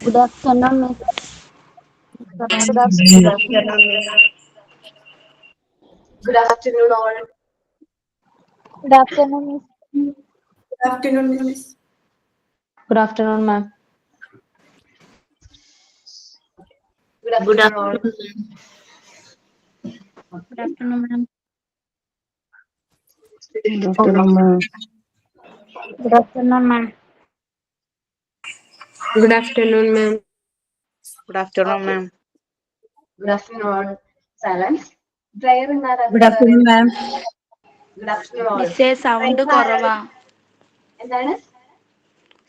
Good afternoon, Miss. Good Good afternoon. afternoon, Miss. Good afternoon, all. Good afternoon, Miss. Good afternoon, Miss. Good afternoon, ma'am. Good Good afternoon, all. afternoon. Good afternoon, ma'am. Good afternoon, ma'am. Good afternoon, ma'am. Good afternoon, ma'am. Good afternoon, Okay. ma'am. Good afternoon, all. Silence. Prayer in our Good afternoon, ma'am. Good afternoon, all. മിസ്സേ sound കുറവാ. എന്താണ്?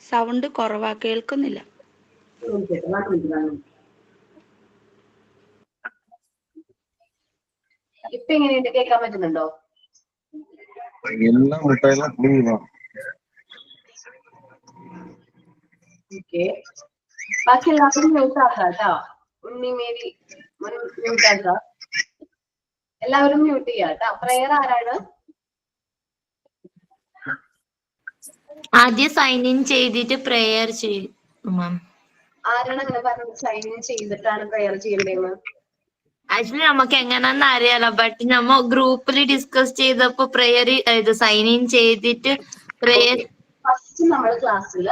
Sound കുറവാ, കേൾക്കുന്നില്ല. ഇപ്പൊ എങ്ങനെയുണ്ട്? കേൾക്കാൻ പറ്റുന്നുണ്ടോ? எல்லாம் மிட்டாயெல்லாம் புரியுதான். ഓക്കെ. ബാക്കി എല്ലാവരും മ്യൂട്ട് ആക്കാം കേട്ടോ. ഉണ്ണി മേരി മ്യൂട്ട് ആക്കാം. എല്ലാവരും മ്യൂട്ട് ചെയ്യാം കേട്ടോ. പ്രയർ ആരാണ്? ആദ്യം സൈൻ ഇൻ ചെയ്തിട്ട് പ്രെയർ ചെയ്യും മാം. ആരാണ് അങ്ങനെ പറഞ്ഞത് സൈൻ ഇൻ ചെയ്തിട്ടാണ് പ്രയർ ചെയ്യേണ്ടതെന്ന്? ആക്ച്വലി നമുക്ക് എങ്ങനെയാന്ന് അറിയാലോ, ബട്ട് നമ്മ ഗ്രൂപ്പിൽ ഡിസ്കസ് ചെയ്തപ്പോ പ്രെയർ ഇത് സൈൻ ഇൻ ചെയ്തിട്ട് പ്രെയർ. ഫസ്റ്റ് നമ്മൾ ക്ലാസ്സിൽ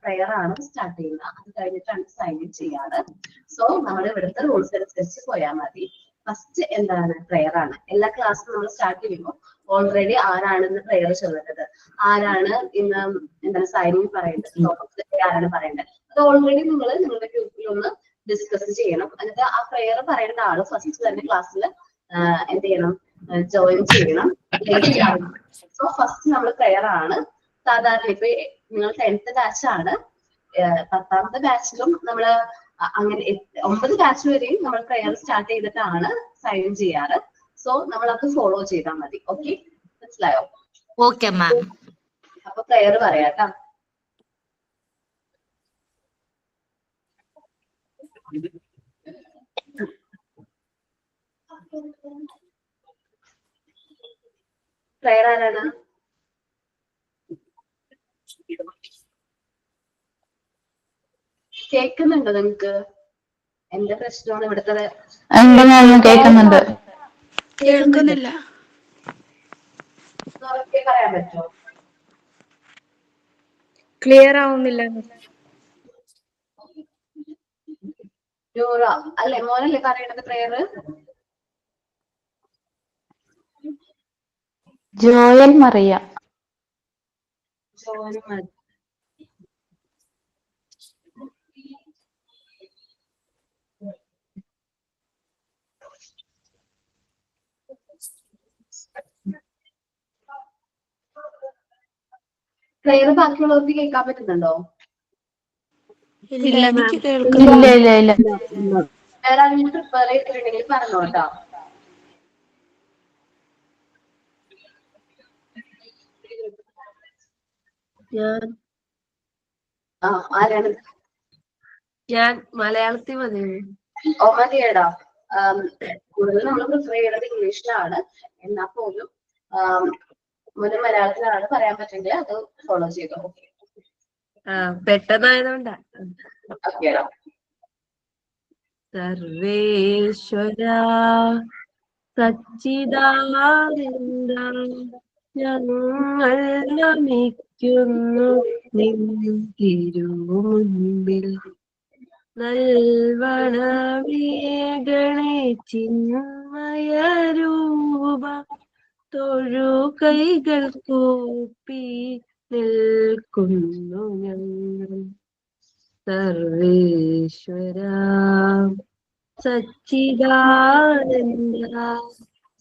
പ്രയർ ആണ് സ്റ്റാർട്ട് ചെയ്യുന്നത്. അത് കഴിഞ്ഞിട്ടാണ് സൈൻ ഇൻ ചെയ്യാറ്. സോ നമ്മൾ ഇവിടുത്തെ റൂൾസ് അനുസരിച്ച് പോയാൽ മതി. ഫസ്റ്റ് എന്താണ്? പ്രയർ ആണ്. എല്ലാ ക്ലാസ്സും നമ്മൾ സ്റ്റാർട്ട് ചെയ്യുമ്പോൾ ഓൾറെഡി ആരാണെന്ന് പ്രയർ ചൊല്ലേണ്ടത്, ആരാണ് ഇന്ന് എന്താണ് സൈൻ ഇൻ പറയേണ്ടത്, ടോപ്പിക്സ് ആരാണ് പറയേണ്ടത്, അത് ഓൾറെഡി നിങ്ങൾ നിങ്ങളുടെ ഗ്രൂപ്പിൽ ഒന്ന് ഡിസ്കസ് ചെയ്യണം. എന്നിട്ട് ആ പ്രയർ പറയേണ്ട ആള് ഫസ്റ്റ് തന്നെ ക്ലാസ്സിൽ എന്ത് ചെയ്യണം? ജോയിൻ ചെയ്യണം. സോ ഫസ്റ്റ് നമ്മൾ പ്രയർ ആണ്. സാധാരണ ഇപ്പൊ നിങ്ങൾ 10th ബാച്ചാണ്. 10ാമത്തെ ബാച്ചിലും നമ്മൾ അങ്ങനെ 9 ബാച്ച് വരെയും നമ്മൾ പ്രയർ സ്റ്റാർട്ട് ചെയ്തിട്ടാണ് സൈൻ ഇൻ ചെയ്യാറ്. സോ നമ്മൾ അത് ഫോളോ ചെയ്താൽ മതി. ഓക്കെ, മനസ്സിലായോ? Okay ma'am. അപ്പൊ പ്രയർ പറയാട്ടോ. പ്രയർ ആരാണ്? കേൾക്കുന്നുണ്ടോ നിങ്ങക്ക്? എന്റെ പ്രശ്നമാണ് ഇവിടുത്തെ. കേൾക്കുന്നുണ്ട്. കേൾക്കുന്നില്ല. പറയാൻ പറ്റുമോ? ക്ലിയർ ആവുന്നില്ല. നൂറ അല്ലെ? മോനല്ലേ പറയണത് പ്രയർ? ജോയൽ മറിയ. ജോലി മതി. പ്രയർ ബാക്കിയുള്ളവർക്ക് കേൾക്കാൻ പറ്റുന്നുണ്ടോ? ഇല്ല, എനിക്ക് ഇല്ല കേൾക്കുന്നില്ല. ഇല്ല ഇല്ല. വേറെ ആരെങ്കിലും പ്രിപ്പയർ ചെയ്തിട്ടുണ്ടെങ്കിൽ പറഞ്ഞോട്ടോ. ആരാണ്? ഞാൻ മലയാളത്തിൽ മതി. ഓ മതിയേടാ. കൂടുതൽ നമ്മൾ പ്രിഫർ ചെയ്യുന്നത് ഇംഗ്ലീഷിലാണ്. എന്നാൽ പോലും മുന്നേ മലയാളത്തിലാണ് പറയാൻ പറ്റുമെങ്കിൽ അത് ഫോളോ ചെയ്തോ. ഓക്കെ പെട്ടെന്നായതുകൊണ്ടാ. ഓക്കേടാ. സർവേശ്വര സച്ചിദാനന്ദ ഞങ്ങൾ നമിക്കുന്നു നിൻ തിരുമുൻപിൽ. നൽവണമേകണേ ചിന്മയരൂപ തൊഴു കൈകൾ കൂപ്പി നിൽക്കുന്നു ഞങ്ങൾ. സർവേശ്വര സച്ചിദാനന്ദ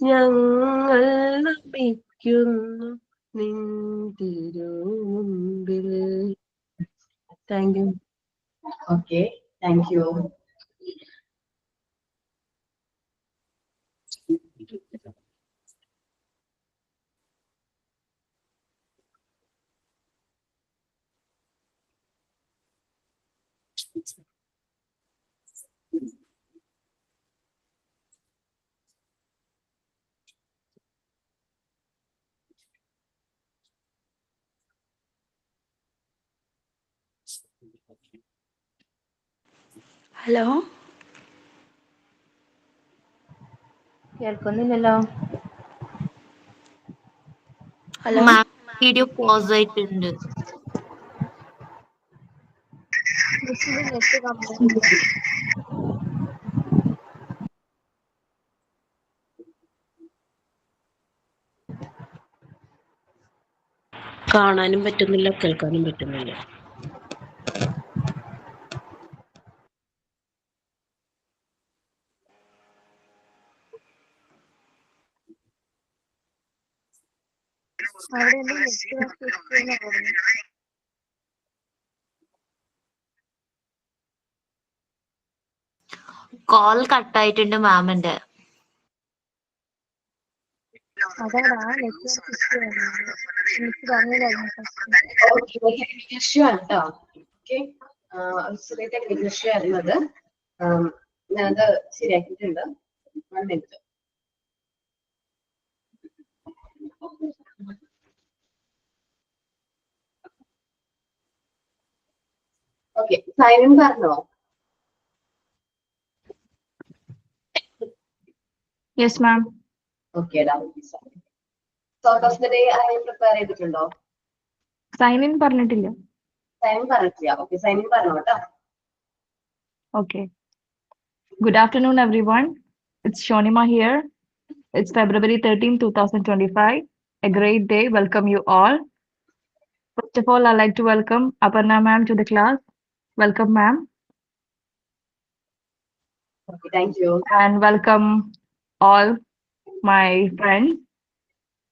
ഞങ്ങൾ നമിക്കുന്നു നിൻ തിരുമുൻപിൽ. Thank you. Okay, thank you. Hello കേൾക്കുന്നില്ലല്ലോ. ഹലോ മാം വീഡിയോ പോസ് ആയിട്ടുണ്ട്. മിസ്സിന്റെ നെറ്റ് കംപ്ലൈന്റ്. കാണാനും പറ്റുന്നില്ല, കേൾക്കാനും പറ്റുന്നില്ല. അവിടെ എന്റെ നെറ്റ് പറഞ്ഞു. കോൾ കട്ടായിട്ടുണ്ട് മാമിന്റെ. അതാണ് ആ നെറ്റ്വർക്ക് ഇഷ്യൂ എനിക്ക് പറഞ്ഞു കഴിഞ്ഞു. ഇഷ്യൂ ആണ് കേട്ടോ. ഓക്കെ, ചെറിയ ടെക്നിക്കൽ ഇഷ്യൂ ആയിരുന്നത്. ഞാനത് ശരിയാക്കിയിട്ടുണ്ട്. 1 മിനിറ്റ്. ഓക്കെ, സൈൻ പറഞ്ഞോ? Yes ma'am. Okay, sort of the day ആരെയും പ്രിപ്പയർ ചെയ്തിട്ടുണ്ടോ? സൈൻ ഇൻ പറഞ്ഞിട്ടില്ല. സൈൻ പറഞ്ഞിട്ടില്ല. ഓക്കെ, സൈൻ ഇൻ പറഞ്ഞോ കേട്ടോ. Okay. Good afternoon, everyone. It's Shonima here. It's February 13, 2025. A great day. Welcome you all. First of all, I'd like to welcome Aparna ma'am to the class. Welcome, ma'am. Okay, thank you. And welcome all my friends.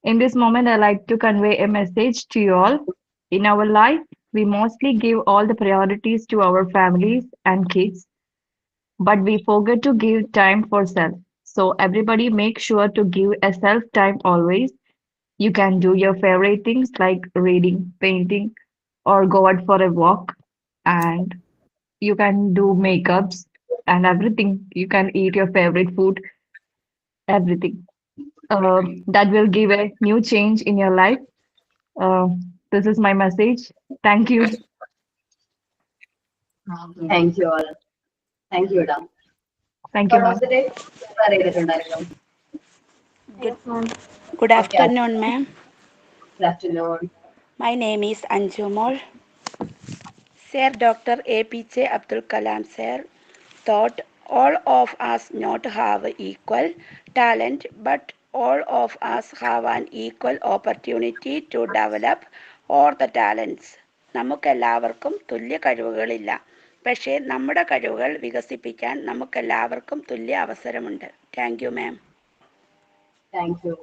In this moment, I'd like to convey a message to you all. In our life, we mostly give all the priorities to our families and kids, but we forget to give time for self. So everybody make sure to give a self time always. You can do your favorite things like reading, painting, or go out for a walk, and you can do makeups and everything. You can eat your favorite food, everything. That will give a new change in your life. Uh, this is my message. Thank you. Thank you all. Thank you, Ida. Thank you, Sort ma'am. of the day prepare ചെയ്തിട്ടുണ്ടായിരുന്നു. Good afternoon, ma'am. Good afternoon. My name is Anju Mol. Sir Dr. APJ Abdul Kalam sir thought all of us not have equal talent, but all of us have an equal opportunity to develop all the talents. നമുക്കെല്ലാവർക്കും തുല്യ കഴിവുകളില്ല, പക്ഷേ നമ്മുടെ കഴിവുകൾ വികസിപ്പിക്കാൻ നമുക്കെല്ലാവർക്കും തുല്യ അവസരമുണ്ട്. Thank you ma'am. Thank you.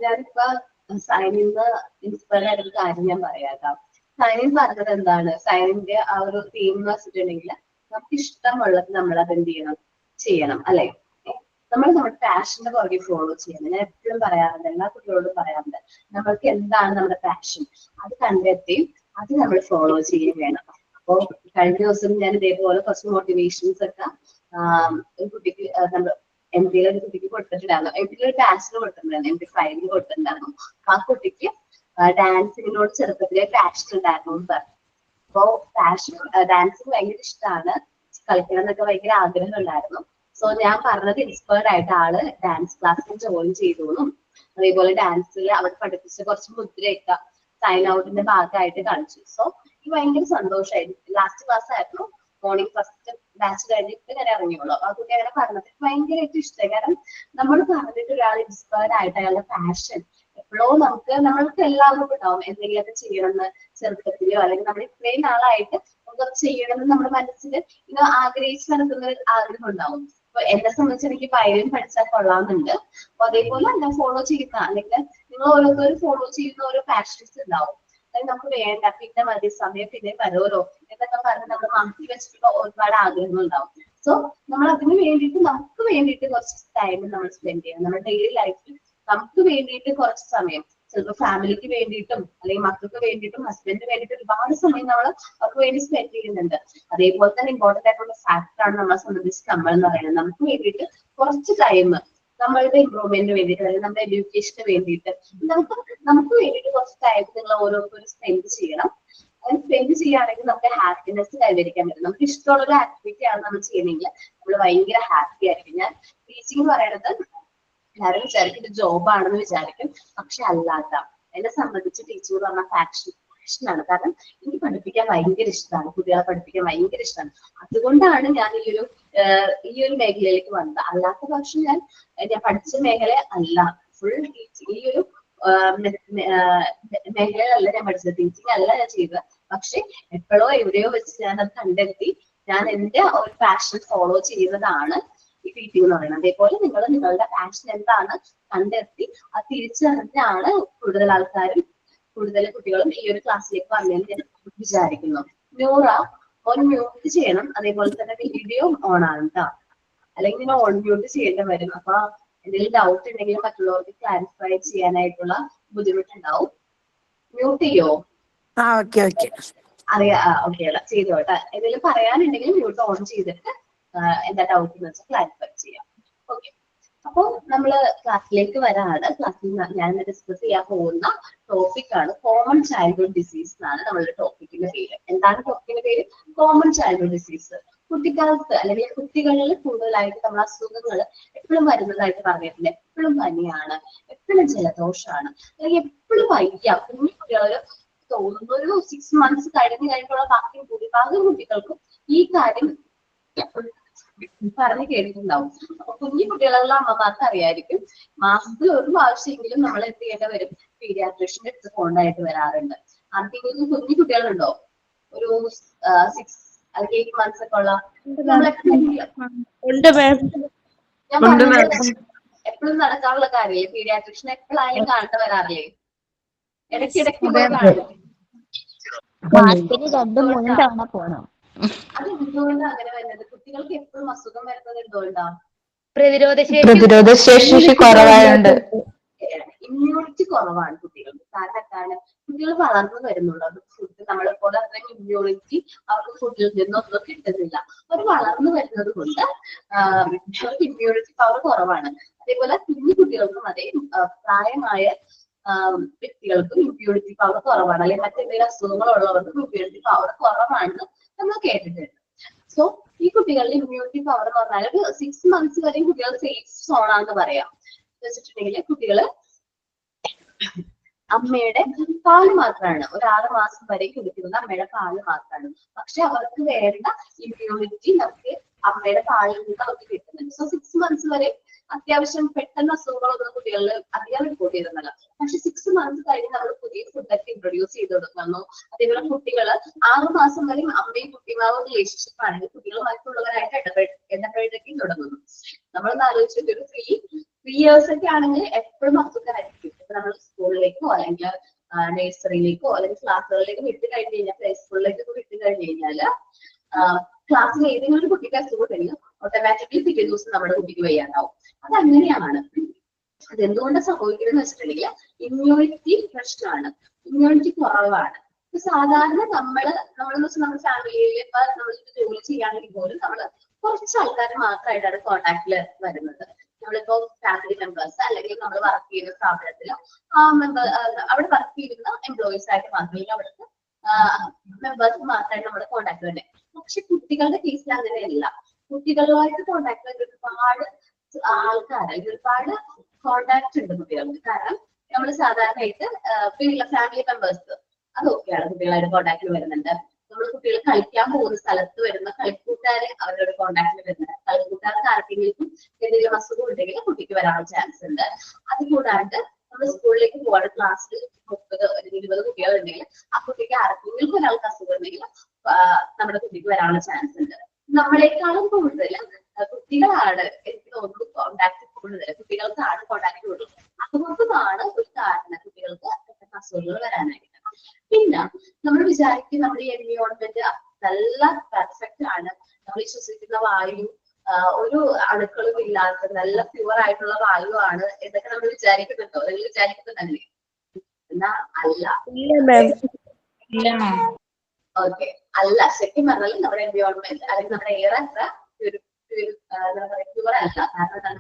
ഞാനിപ്പോ സൈനിന്ന് ഇൻസ്പയർ ആയിരുന്ന കാര്യം ഞാൻ പറയാം. സൈനിൻ പറഞ്ഞത് എന്താണ്? സൈനിന്റെ ആ ഒരു തീം എന്ന് വെച്ചിട്ടുണ്ടെങ്കിൽ നമുക്ക് ഇഷ്ടമുള്ളത് നമ്മൾ അത് എന്ത് ചെയ്യണം അല്ലെ? നമ്മൾ നമ്മുടെ പാഷന്റെ പുറകെ ഫോളോ ചെയ്യണം. ഞാൻ എപ്പോഴും പറയാറുണ്ട്, എല്ലാ കുട്ടികളോടും പറയാറുണ്ട്, നമ്മൾക്ക് എന്താണ് നമ്മുടെ പാഷൻ അത് കണ്ടെത്തി അത് നമ്മൾ ഫോളോ ചെയ്യുകയും വേണം. അപ്പോ കഴിഞ്ഞ ദിവസം ഞാൻ ഇതേപോലെ കുറച്ച് മോട്ടിവേഷൻസ് ഒക്കെ ഒരു കുട്ടിക്ക് നമ്മൾ MP ഒരു കുട്ടിക്ക് കൊടുത്തിട്ടുണ്ടായിരുന്നു. MP ഒരു ഡാൻസിന് കൊടുത്തിട്ടുണ്ടായിരുന്നു, MP5 കൊടുത്തിട്ടുണ്ടായിരുന്നു. ആ കുട്ടിക്ക് ഡാൻസിനോട് ചെറുപ്പത്തിലെ പാഷൻ ഉണ്ടായിരുന്നു എന്ന് പറഞ്ഞു. അപ്പോ പാഷൻ ഡാൻസിന് ഭയങ്കര ഇഷ്ടമാണ്, കളിക്കണം എന്നൊക്കെ ഭയങ്കര ആഗ്രഹം ഉണ്ടായിരുന്നു. സോ ഞാൻ പറഞ്ഞത് ഇൻസ്പയർഡ് ആയിട്ട് ആള് ഡാൻസ് ക്ലാസ്സിൽ ജോയിൻ ചെയ്തു. അതേപോലെ ഡാൻസിൽ അവർ പഠിപ്പിച്ച കുറച്ച് മുദ്രയൊക്കെ സൈൻ ഔട്ടിന്റെ ഭാഗമായിട്ട് കളിച്ചു. സോ എനിക്ക് ഭയങ്കര സന്തോഷമായിരുന്നു. ലാസ്റ്റ് ക്ലാസ് ആയിരുന്നു, മോർണിംഗ് ഫസ്റ്റ് ബാച്ച് കഴിഞ്ഞിട്ട് ഞാൻ ഇറങ്ങിയുള്ളൂ. ആ കുട്ടി അങ്ങനെ പറഞ്ഞത് ഭയങ്കരമായിട്ട് ഇഷ്ടമായി. കാരണം നമ്മൾ പറഞ്ഞിട്ട് ഒരാൾ ഇൻസ്പയർഡ് ആയിട്ട് അയാളുടെ പാഷൻ എപ്പോഴോ നമ്മൾക്ക് എല്ലാവർക്കും ഉണ്ടാവും എന്തെങ്കിലുമൊക്കെ ചെയ്യണമെന്ന് ചെറുപ്പത്തിലോ, അല്ലെങ്കിൽ നമ്മൾ ഇത്രയും നാളായിട്ട് നമുക്ക് ചെയ്യണമെന്ന് നമ്മുടെ മനസ്സിൽ ഇത് ആഗ്രഹിച്ച് നടക്കുന്ന ഒരു ആഗ്രഹം ഉണ്ടാവും. അപ്പൊ എന്നെ സംബന്ധിച്ച് എനിക്ക് വയലിൻ പഠിച്ചാൽ കൊള്ളാമെന്നുണ്ട്. അപ്പൊ അതേപോലെ ഞാൻ ഫോളോ ചെയ്യുന്ന, അല്ലെങ്കിൽ നിങ്ങൾ ഓരോരുത്തരും ഫോളോ ചെയ്യുന്ന ഓരോ പാഷൻസ് ഉണ്ടാവും. അതായത് നമുക്ക് വേണ്ട, പിന്നെ മതി, സമയം പിന്നെ വരുമല്ലോ എന്നൊക്കെ പറഞ്ഞ് നമ്മൾ മാറ്റി വെച്ചിട്ടുള്ള ഒരുപാട് ആഗ്രഹങ്ങൾ ഉണ്ടാവും. സോ നമ്മൾ അതിന് വേണ്ടിയിട്ട് നമുക്ക് വേണ്ടിയിട്ട് കുറച്ച് ടൈം നമ്മൾ സ്പെൻഡ് ചെയ്യണം. നമ്മുടെ ഡെയിലി ലൈഫിൽ നമുക്ക് വേണ്ടിയിട്ട് കുറച്ച് സമയം, ചിലപ്പോൾ ഫാമിലിക്ക് വേണ്ടിയിട്ടും അല്ലെങ്കിൽ മക്കൾക്ക് വേണ്ടിയിട്ടും ഹസ്ബൻഡിന് വേണ്ടിയിട്ടും ഒരുപാട് സമയം നമ്മൾ അവർക്ക് വേണ്ടി സ്പെൻഡ് ചെയ്യുന്നുണ്ട്. അതേപോലെ തന്നെ ഇമ്പോർട്ടന്റ് ആയിട്ടുള്ള ഫാക്ടറാണ് നമ്മളെ സംബന്ധിച്ച് നമ്മൾ എന്ന് പറയുന്നത്. നമുക്ക് വേണ്ടിയിട്ട് കുറച്ച് ടൈം നമ്മളുടെ ഇംപ്രൂവ്മെന്റിന് വേണ്ടിയിട്ട്, അല്ലെങ്കിൽ നമ്മുടെ എഡ്യൂക്കേഷന് വേണ്ടിയിട്ട് നമുക്ക് വേണ്ടിയിട്ട് കുറച്ച് ടൈം നിങ്ങൾ ഓരോരുത്തരും സ്പെൻഡ് ചെയ്യണം. അങ്ങനെ സ്പെൻഡ് ചെയ്യുകയാണെങ്കിൽ നമുക്ക് ഹാപ്പിനെസ് കൈവരിക്കാൻ പറ്റും. നമുക്ക് ഇഷ്ടമുള്ള ഒരു ആക്ടിവിറ്റി ആണ് നമ്മൾ ചെയ്യുന്നതെങ്കിൽ നമ്മൾ ഭയങ്കര ഹാപ്പി ആയിരിക്കും. ഞാൻ ടീച്ചിങ് എന്ന് പറയുന്നത് എല്ലാവരും വിചാരിക്കും ഇത് ജോബാണെന്ന് വിചാരിക്കും, പക്ഷെ അല്ലാത്ത. എന്നെ സംബന്ധിച്ച് ടീച്ചിങ് എന്ന് പറഞ്ഞാൽ പാഷനാണ്. കാരണം എനിക്ക് പഠിപ്പിക്കാൻ ഭയങ്കര ഇഷ്ടമാണ്, കുട്ടികളെ പഠിപ്പിക്കാൻ ഭയങ്കര ഇഷ്ടമാണ്. അതുകൊണ്ടാണ് ഞാൻ ഈ ഒരു മേഖലയിലേക്ക് വന്നത്. അല്ലാത്ത പക്ഷം ഞാൻ പഠിച്ച മേഖല അല്ല, ഫുൾ ടീച്ചിങ് ഈ ഒരു മേഖലയിലല്ല ഞാൻ പഠിച്ചത്, ടീച്ചിങ് അല്ല ഞാൻ ചെയ്തത്. പക്ഷെ എപ്പോഴോ എവിടെയോ വെച്ച് ഞാൻ അത് കണ്ടെത്തി, ഞാൻ എന്റെ ഒരു പാഷൻ ഫോളോ ചെയ്യുന്നതാണ് ഈ PT എന്ന് പറയുന്നത്. അതേപോലെ നിങ്ങൾ നിങ്ങളുടെ പാഷൻ എന്താണ് കണ്ടെത്തി അത് തിരിച്ചറിഞ്ഞാണ് കൂടുതൽ ആൾക്കാരും കൂടുതൽ കുട്ടികളും ഈ ഒരു ക്ലാസ്സിലേക്ക് വന്നതെന്ന് ഞാൻ വിചാരിക്കുന്നു. നൂറ ഓൺ മ്യൂട്ട് ചെയ്യണം, അതേപോലെ തന്നെ വീഡിയോ ഓൺ ആണ് കേട്ടോ, അല്ലെങ്കിൽ നിങ്ങൾ ഓൺ മ്യൂട്ട് ചെയ്യേണ്ടി വരും. അപ്പൊ എന്തെങ്കിലും ഡൗട്ട് ഉണ്ടെങ്കിൽ മറ്റുള്ളവർക്ക് ക്ലാരിഫൈ ചെയ്യാനായിട്ടുള്ള ബുദ്ധിമുട്ടുണ്ടാവും. മ്യൂട്ട് ചെയ്യോ? അറിയാം, ഓക്കെ ചെയ്തോട്ടെ. എന്തെങ്കിലും പറയാനുണ്ടെങ്കിൽ മ്യൂട്ട് ഓൺ ചെയ്തിട്ട് എന്താ ഡൗട്ട് എന്ന് വെച്ചാൽ ക്ലാരിഫൈ ചെയ്യാം. ഓക്കെ, അപ്പൊ നമ്മള് ക്ലാസ്സിലേക്ക് വരാണ്. ക്ലാസ്സിൽ ഞാൻ ഡിസ്കസ് ചെയ്യാൻ പോകുന്ന ടോപ്പിക് ആണ് കോമൺ ചൈൽഡ്ഹുഡ് ഡിസീസ് എന്നാണ് നമ്മളുടെ ടോപ്പിക്കിന്റെ പേര്. എന്താണ് ടോപ്പിക്കിന്റെ പേര്? Common childhood disease. കുട്ടിക്കാലത്ത് അല്ലെങ്കിൽ കുട്ടികളിൽ കൂടുതലായിട്ട് നമ്മൾ അസുഖങ്ങൾ എപ്പോഴും വരുന്നതായിട്ട് പറഞ്ഞിട്ടുണ്ട്. എപ്പോഴും പനിയാണ്, എപ്പോഴും ജലദോഷമാണ്, അല്ലെങ്കിൽ എപ്പോഴും വയ്യ. കുഞ്ഞു കുട്ടികള് തോന്നുന്നു ഒരു 6 months കഴിഞ്ഞിട്ടുള്ള ബാക്കി ഭൂരിഭാഗം കുട്ടികൾക്കും ഈ കാര്യം പറഞ്ഞു കേട്ടിട്ടുണ്ടാവും. അപ്പൊ കുഞ്ഞു കുട്ടികളുള്ള അമ്മമാർക്ക് അറിയായിരിക്കും, മാസത്തിൽ ഒരു പ്രാവശ്യമെങ്കിലും നമ്മൾ എന്ത് ചെയ്യേണ്ടി വരും? പീഡിയാട്രീഷ്യന്റെ അടുത്ത് കൊണ്ടായിട്ട് വരാറുണ്ട്. ആർക്കെങ്കിലും കുഞ്ഞു കുട്ടികളുണ്ടോ? ഒരു 6 അല്ലെങ്കിൽ 8 months ഒക്കെ ഉള്ള? എപ്പോഴും നടക്കാറുള്ള കാര്യമില്ലേ? പീഡിയാട്രീഷ്യൻ എപ്പോഴായാലും കാണേണ്ട വരാറില്ലേ? ഇടയ്ക്കിടയ്ക്ക് പോയി കാണും. അത് എന്തുകൊണ്ടാണ് അങ്ങനെ വരുന്നത്? കുട്ടികൾക്ക് എപ്പോഴും അസുഖം വരുന്നത് എന്തുകൊണ്ടാണ്? പ്രതിരോധ ശേഷി കുറവായുണ്ട്. ഇമ്മ്യൂണിറ്റി കുറവാണ് കുട്ടികൾക്ക്. കാരണം എന്താണ്? കുട്ടികൾ വളർന്നു വരുന്നുള്ളൂ. ഫുഡ് നമ്മളെപ്പോലെ അത്രയും ഇമ്മ്യൂണിറ്റി അവർക്ക് ഫുഡിൽ നിന്നൊന്നും കിട്ടുന്നില്ല. അവർ വളർന്നു വരുന്നത് കൊണ്ട് അവർക്ക് ഇമ്മ്യൂണിറ്റി പവർ കുറവാണ്. അതേപോലെ കുഞ്ഞു കുട്ടികൾക്കും അതേ പ്രായമായ വ്യക്തികൾക്കും ഇമ്മ്യൂണിറ്റി പവർ കുറവാണ്, അല്ലെങ്കിൽ മറ്റെന്തെങ്കിലും അസുഖങ്ങളുള്ളവർക്കും ഇമ്മ്യൂണിറ്റി പവർ കുറവാണെന്ന് നമ്മൾ കേട്ടിട്ടുണ്ട്. സോ ഈ കുട്ടികളുടെ ഇമ്മ്യൂണിറ്റി പവർ എന്ന് പറഞ്ഞാൽ ഒരു 6 months വരെയും കുട്ടികൾ സേഫ് സോണാന്ന് പറയാം. വെച്ചിട്ടുണ്ടെങ്കിൽ കുട്ടികള് അമ്മയുടെ പാല് മാത്രമാണ്, ഒരു 6 മാസം വരെ കുടിക്കുന്നത് അമ്മയുടെ പാല് മാത്രമാണ്. പക്ഷെ അവർക്ക് വേണ്ട ഇമ്മ്യൂണിറ്റി നമുക്ക് അമ്മയുടെ പാലിൽ നിന്ന് അവർക്ക് കിട്ടുന്നുണ്ട്. സോ 6 months വരെ അത്യാവശ്യം പെട്ടെന്ന് അസുഖങ്ങളൊന്നും കുട്ടികളിൽ അധികം റിപ്പോർട്ട് ചെയ്തിരുന്നില്ല. പക്ഷെ 6 months കഴിഞ്ഞ് നമ്മൾ പുതിയ ഫുഡൊക്കെ ഇൻട്രൊഡ്യൂസ് ചെയ്ത് കൊടുക്കുന്നു. അതേപോലെ കുട്ടികള് 6 മാസം വരെയും അമ്മയും കുട്ടിമാവും റിലേഷൻഷിപ്പ് ആണെങ്കിൽ കുട്ടികളുമായിട്ടുള്ളവരായിട്ട് ഇടപഴകി തുടങ്ങുന്നു. നമ്മളൊന്ന് ആലോചിച്ചിട്ട് ഒരു 3 years ഒക്കെ ആണെങ്കിൽ എപ്പോഴും അസുഖമായിരിക്കും. ഇപ്പൊ നമ്മൾ സ്കൂളിലേക്കോ അല്ലെങ്കിൽ നഴ്സറിയിലേക്കോ അല്ലെങ്കിൽ ക്ലാസ്സുകളിലേക്ക് വിട്ട് കഴിഞ്ഞ് കഴിഞ്ഞാൽ, പ്ലേ സ്കൂളിലേക്കൊക്കെ വിട്ട് കഴിഞ്ഞ് കഴിഞ്ഞാല് ക്ലാസ്സിൽ ഏതെങ്കിലും ഒരു കുട്ടിക്ക് അസുഖം ഉണ്ടെങ്കിൽ ഓട്ടോമാറ്റിക്കലി പിറ്റേ ദിവസം നമ്മുടെ കുട്ടിക്ക് വയ്യാണ്ടാവും. അതങ്ങനെയാണ്. അതെന്തുകൊണ്ട് സംഭവിക്കുന്നത് വെച്ചിട്ടുണ്ടെങ്കിൽ ഇമ്മ്യൂണിറ്റി പ്രശ്നമാണ്, ഇമ്മ്യൂണിറ്റി കുറവാണ്. സാധാരണ നമ്മളെന്ന് വെച്ചാൽ നമ്മുടെ ഫാമിലിയിൽ ഇപ്പൊ നമ്മൾ ജോലി ചെയ്യുകയാണെങ്കിൽ പോലും നമ്മള് കുറച്ച് ആൾക്കാർ മാത്രമായിട്ടാണ് കോണ്ടാക്റ്റില് വരുന്നത്. നമ്മളിപ്പോ ഫാമിലി മെമ്പേഴ്സ് അല്ലെങ്കിൽ നമ്മൾ വർക്ക് ചെയ്യുന്ന സ്ഥാപനത്തിൽ അവിടെ വർക്ക് ചെയ്യുന്ന എംപ്ലോയീസ് ആയിട്ട് മാത്രമല്ല അവിടുത്തെ മെമ്പേഴ്സ് മാത്രമായിട്ട് നമ്മുടെ കോണ്ടാക്ട് തന്നെ. പക്ഷെ കുട്ടികളുടെ കേസിൽ അങ്ങനെയല്ല. കുട്ടികളുമായിട്ട് കോണ്ടാക്ട് ഒരുപാട് ആൾക്കാർ, ഒരുപാട് കോണ്ടാക്ട് ഉണ്ട് കുട്ടികൾക്ക്. കാരണം നമ്മൾ സാധാരണയായിട്ട് ഫാമിലി മെമ്പേഴ്സ് അതൊക്കെയാണ് കുട്ടികളായിട്ട് കോണ്ടാക്റ്റിൽ വരുന്നുണ്ട്. നമ്മൾ കുട്ടികൾ കളിക്കാൻ പോകുന്ന സ്ഥലത്ത് വരുന്ന കളിക്കൂട്ടുകാരെ അവരുടെ കോണ്ടാക്റ്റിൽ വരുന്നുണ്ട്. കളിക്കൂട്ടുകാർക്ക് ആർക്കെങ്കിലും എന്തെങ്കിലും അസുഖം ഉണ്ടെങ്കിൽ കുട്ടിക്ക് വരാനുള്ള ചാൻസ് ഉണ്ട്. അത് കൂടാണ്ട് നമ്മൾ സ്കൂളിലേക്ക് പോകാൻ ക്ലാസ്സിൽ 30 അല്ലെങ്കിൽ 20 കുട്ടികൾ ഉണ്ടെങ്കിൽ ആ കുട്ടിക്ക് ആർക്കെങ്കിലും ഒരാൾക്ക് അസുഖം ഉണ്ടെങ്കിൽ നമ്മുടെ കുട്ടിക്ക് വരാനുള്ള ചാൻസ് ഉണ്ട്. നമ്മളെക്കാളും കൂടുതൽ കുട്ടികളാണ് എനിക്ക് തോന്നുന്നു കോണ്ടാക്ട് കൂടുതൽ, കുട്ടികൾക്കാണ് കോണ്ടാക്ട് കൂടുതൽ. അതുകൊണ്ടാണ് ഒരു കാരണം കുട്ടികൾക്ക് അസുഖങ്ങൾ വരാനായിട്ട്. പിന്നെ നമ്മൾ വിചാരിക്കും നമ്മുടെ ഈ എൻവിയോൺമെന്റ് നല്ല പെർഫെക്റ്റ് ആണ്, നമ്മൾ ശ്വസിക്കുന്ന വായു ഒരു അണുക്കളും ഇല്ലാത്ത നല്ല പ്യുവർ ആയിട്ടുള്ള വായുവാണ് എന്നൊക്കെ നമ്മൾ വിചാരിക്കുന്നുണ്ടോ? അല്ലെങ്കിൽ വിചാരിക്കുന്നുണ്ടല്ലേ? എന്നാ അല്ല. ഓക്കെ, അല്ല. ശരിക്കും പറഞ്ഞാൽ നമ്മുടെ എൻവിയോൺമെന്റ് അല്ലെങ്കിൽ നമ്മുടെ എയർ അത്ര പ്യുവർ അല്ല. കാരണം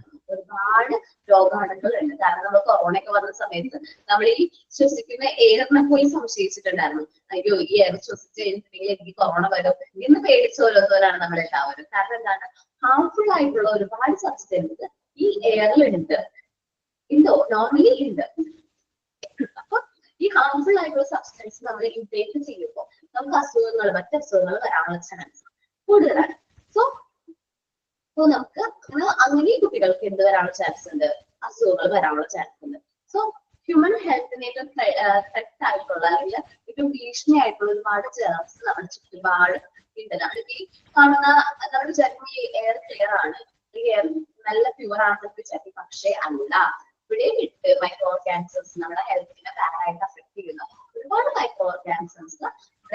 ഒരുപാട് രോഗാണുക്കളുണ്ട്. കാരണം നമ്മൾ കൊറോണയൊക്കെ വന്ന സമയത്ത് നമ്മൾ ഈ ശ്വസിക്കുന്ന എയറിനെ പോയി സംശയിച്ചിട്ടുണ്ടായിരുന്നു. അയ്യോ ഈ എയർ ശ്വസിച്ച് കഴിഞ്ഞിട്ടുണ്ടെങ്കിൽ എനിക്ക് കൊറോണ വരും എന്ന് പേടിച്ച് ഓരോരുത്തരാണ് നമ്മളെല്ലാവരും. കാരണം എന്താണ്, ഹാർംഫുൾ ആയിട്ടുള്ള ഒരുപാട് സബ്സ്റ്റൻസ് ഈ എയറിലുണ്ട്. ഉണ്ടോ? നോർമലി ഉണ്ട്. അപ്പൊ ഈ ഹാർംഫുൾ ആയിട്ടുള്ള സബ്സ്റ്റൻസ് നമ്മൾ ഇൻടേക്ക് ചെയ്യുമ്പോൾ നമുക്ക് അസുഖങ്ങൾ, മറ്റ് അസുഖങ്ങൾ വരാനുള്ള ചാൻസ് കൂടുതലാണ്. സോ നമുക്ക് അങ്ങനെ കുട്ടികൾക്ക് എന്ത് വരാനുള്ള ചാൻസ് ഉണ്ട്? അസുഖങ്ങൾ വരാനുള്ള ചാൻസ് ഉണ്ട്. സോ ഹ്യൂമൻ ഹെൽത്തിന് ഏറ്റവും ത്രെറ്റ് ആയിട്ടുള്ള അല്ലെങ്കിൽ ഏറ്റവും ഭീഷണിയായിട്ടുള്ള ഒരുപാട് ജേർമ്സ് നമ്മുടെ ചുറ്റുപാട് ഉണ്ട്. നമ്മൾ ഈ കാണുന്ന നമ്മൾ വിചാരിക്കും ഈ എയർ ക്ലിയർ ആണ്, ഈ എയർ നല്ല പ്യുവർ ആണെന്ന് വിചാരിക്കും. പക്ഷേ അല്ല, ഇവിടെ ഇട്ട് മൈക്രോ ഓർഗാനിസംസ് നമ്മുടെ ഹെൽത്തിനെ ബാഡായിട്ട് അഫക്ട് ചെയ്യുന്ന ഒരുപാട് മൈക്രോ ഓർഗാനിസംസ്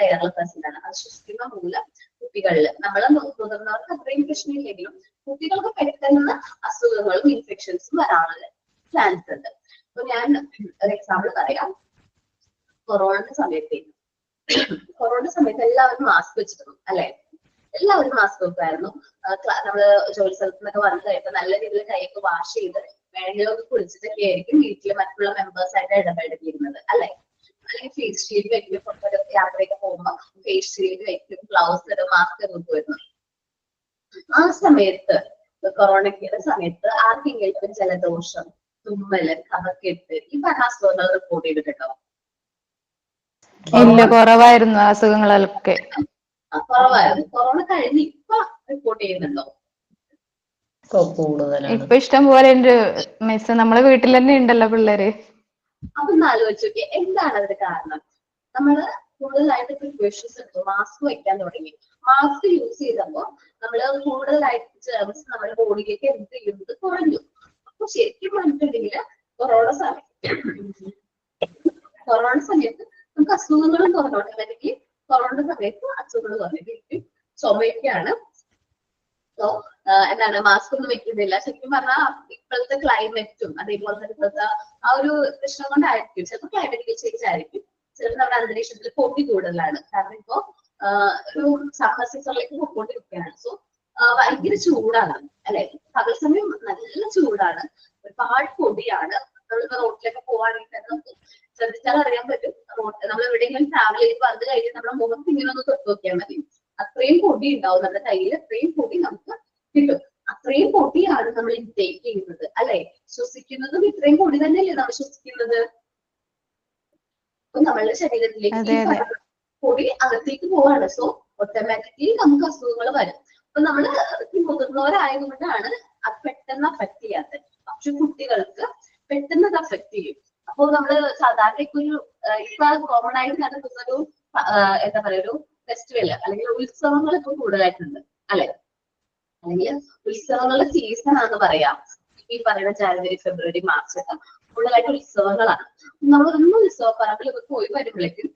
എയറിൽ പ്രസന്റ് ആണ്. അത് ശ്വസിക്കുന്ന മൂലം കുട്ടികളിൽ, നമ്മളെ മുതിർന്നവർക്ക് അത്രയും പ്രശ്നമില്ലെങ്കിലും കുട്ടികൾക്ക് പെട്ടെന്ന് അസുഖങ്ങളും ഇൻഫെക്ഷൻസും വരാനുള്ള ചാൻസ് ഉണ്ട്. അപ്പൊ ഞാൻ ഒരു എക്സാമ്പിൾ പറയാം. കൊറോണ സമയത്ത് എല്ലാവരും മാസ്ക് വെച്ചിരുന്നു അല്ലെ? എല്ലാവരും മാസ്ക് വെക്കുമായിരുന്നു. നമ്മള് ജോലി സ്ഥലത്തുനിന്നൊക്കെ വന്നു കഴിയുമ്പോൾ നല്ല രീതിയിൽ കൈയൊക്കെ വാഷ് ചെയ്ത് വേണമെങ്കിലൊക്കെ കുളിച്ചിട്ടൊക്കെ ആയിരിക്കും വീട്ടില് മറ്റുള്ള മെമ്പേഴ്സ് ആയിട്ട് ഇടപെടുന്നത് അല്ലെ? അല്ലെങ്കിൽ ഫേസ് ഷീൽഡ് വെക്കും, പുറത്തൊക്കെ യാത്രയൊക്കെ പോകുമ്പോൾ ഫേസ് ഷീൽഡ് വെക്കും, ഗ്ലൗസ് ഇടും, മാസ്ക് വെക്കുമായിരുന്നു. ആ സമയത്ത് കൊറോണയ്ക്ക് സമയത്ത് ആർക്കെങ്കിലും ജലദോഷം, തുമ്മല്, കഫക്കെട്ട് ഈ പറഞ്ഞ അസുഖങ്ങൾ റിപ്പോർട്ട് ചെയ്തിട്ടുണ്ടോ? ഇല്ല, കുറവായിരുന്നു അസുഖങ്ങളൊക്കെ. കുറവായിരുന്നു. കൊറോണ കഴിഞ്ഞ് ഇപ്പൊ റിപ്പോർട്ട് ചെയ്യുന്നുണ്ടോ? ഇപ്പൊ ഇഷ്ടം പോലെ ഉണ്ട് മിസ്. നമ്മളെ വീട്ടിൽ തന്നെ ഉണ്ടല്ലോ പിള്ളേര്. അപ്പൊ ഒന്ന് ആലോചിച്ച് നോക്കിയേ, എന്താണ് അതിന്റെ കാരണം? നമ്മള് കൂടുതലായിട്ട് പ്രിക്കോഷൻസ് എടുത്തു, മാസ്ക് വെക്കാൻ തുടങ്ങി. മാസ്ക് യൂസ് ചെയ്തപ്പോ നമ്മള് കൂടുതലായിട്ട് ജേർമ്സ് നമ്മുടെ ബോഡിയിലേക്ക് എന്ത് ചെയ്യുന്നത് കുറഞ്ഞു. അപ്പൊ ശരിക്കും പറഞ്ഞിട്ടുണ്ടെങ്കിൽ കൊറോണ സമയത്ത് നമുക്ക് അസുഖങ്ങളും കുറഞ്ഞു. ഓട്ടോമാറ്റിക്കലി കൊറോണ സമയത്ത് അസുഖങ്ങൾ കുറഞ്ഞു. ചുമയൊക്കെയാണ്. സോ എന്താണ്, മാസ്ക് ഒന്നും വെക്കുന്നില്ല. ശരിക്കും പറഞ്ഞാൽ ഇപ്പോഴത്തെ ക്ലൈമറ്റും അതേപോലെ തന്നെ ഇപ്പോഴത്തെ ആ ഒരു പ്രശ്നം കൊണ്ടായിരിക്കും. ചിലപ്പോൾ ക്ലൈമറ്റിക്കൽ ചേഞ്ച് ആയിരിക്കും. ചിലപ്പോൾ നമ്മുടെ അന്തരീക്ഷത്തിൽ പൊടി കൂടുതലാണ്. കാരണം ഇപ്പോ ഒരു സമ്മർ സീസണിലേക്ക് പോയിക്കൊണ്ടിരിക്കുകയാണ്. സോ ഭയങ്കര ചൂടാണ് അല്ലെ? പകൽ സമയം നല്ല ചൂടാണ്, ഒരുപാട് പൊടിയാണ്. നമ്മളിപ്പോ റോഡിലൊക്കെ പോവാണെങ്കിൽ തന്നെ നമുക്ക് ശ്രദ്ധിച്ചാൽ അറിയാൻ പറ്റും. നമ്മൾ എവിടെയെങ്കിലും ട്രാവൽ ചെയ്ത് വന്നു കഴിഞ്ഞാൽ നമ്മുടെ മുഖത്ത് ഇങ്ങനെ ഒന്ന് തൊട്ട് നോക്കിയാൽ മതി. അത്രയും പൊടി ഉണ്ടാവും നമ്മുടെ കയ്യിൽ. അത്രയും പൊടി നമുക്ക് കിട്ടും. അത്രയും പൊടിയാണ് നമ്മൾ ഇൻടേക്ക് ചെയ്യുന്നത് അല്ലെ? ശ്വസിക്കുന്നതും ഇത്രയും പൊടി തന്നെയല്ലേ നമ്മൾ ശ്വസിക്കുന്നത്? അപ്പൊ നമ്മളുടെ ശരീരത്തിലേക്ക് പൊടി അകത്തേക്ക് പോവാണ്. സോ ഓട്ടോമാറ്റിക്കലി നമുക്ക് അസുഖങ്ങൾ വരും. അപ്പൊ നമ്മള് മുതിർന്നവരായതുകൊണ്ടാണ് അത് പെട്ടെന്ന് അഫക്ട് ചെയ്യാത്തത്. പക്ഷെ കുട്ടികൾക്ക് പെട്ടെന്ന് അത് അഫക്ട് ചെയ്യും. അപ്പൊ നമ്മള് സാധാരണ ഇപ്പൊ കോമൺ ആയിട്ട് നടക്കുന്ന ഒരു എന്താ പറയാ ഒരു ഫെസ്റ്റിവൽ അല്ലെങ്കിൽ ഉത്സവങ്ങൾ ഇപ്പൊ കൂടുതലായിട്ടുണ്ട് അല്ലെ? അല്ലെങ്കിൽ ഉത്സവങ്ങളുടെ സീസൺ ആണെന്ന് പറയാം. ഈ പറയുന്ന ജാനുവരി, ഫെബ്രുവരി, മാർച്ച് ഒക്കെ കൂടുതലായിട്ട് ഉത്സവങ്ങളാണ്. നമ്മളൊന്നും ഉത്സവപ്പറമ്പിലൊക്കെ പോയി വരുമ്പോഴേക്കും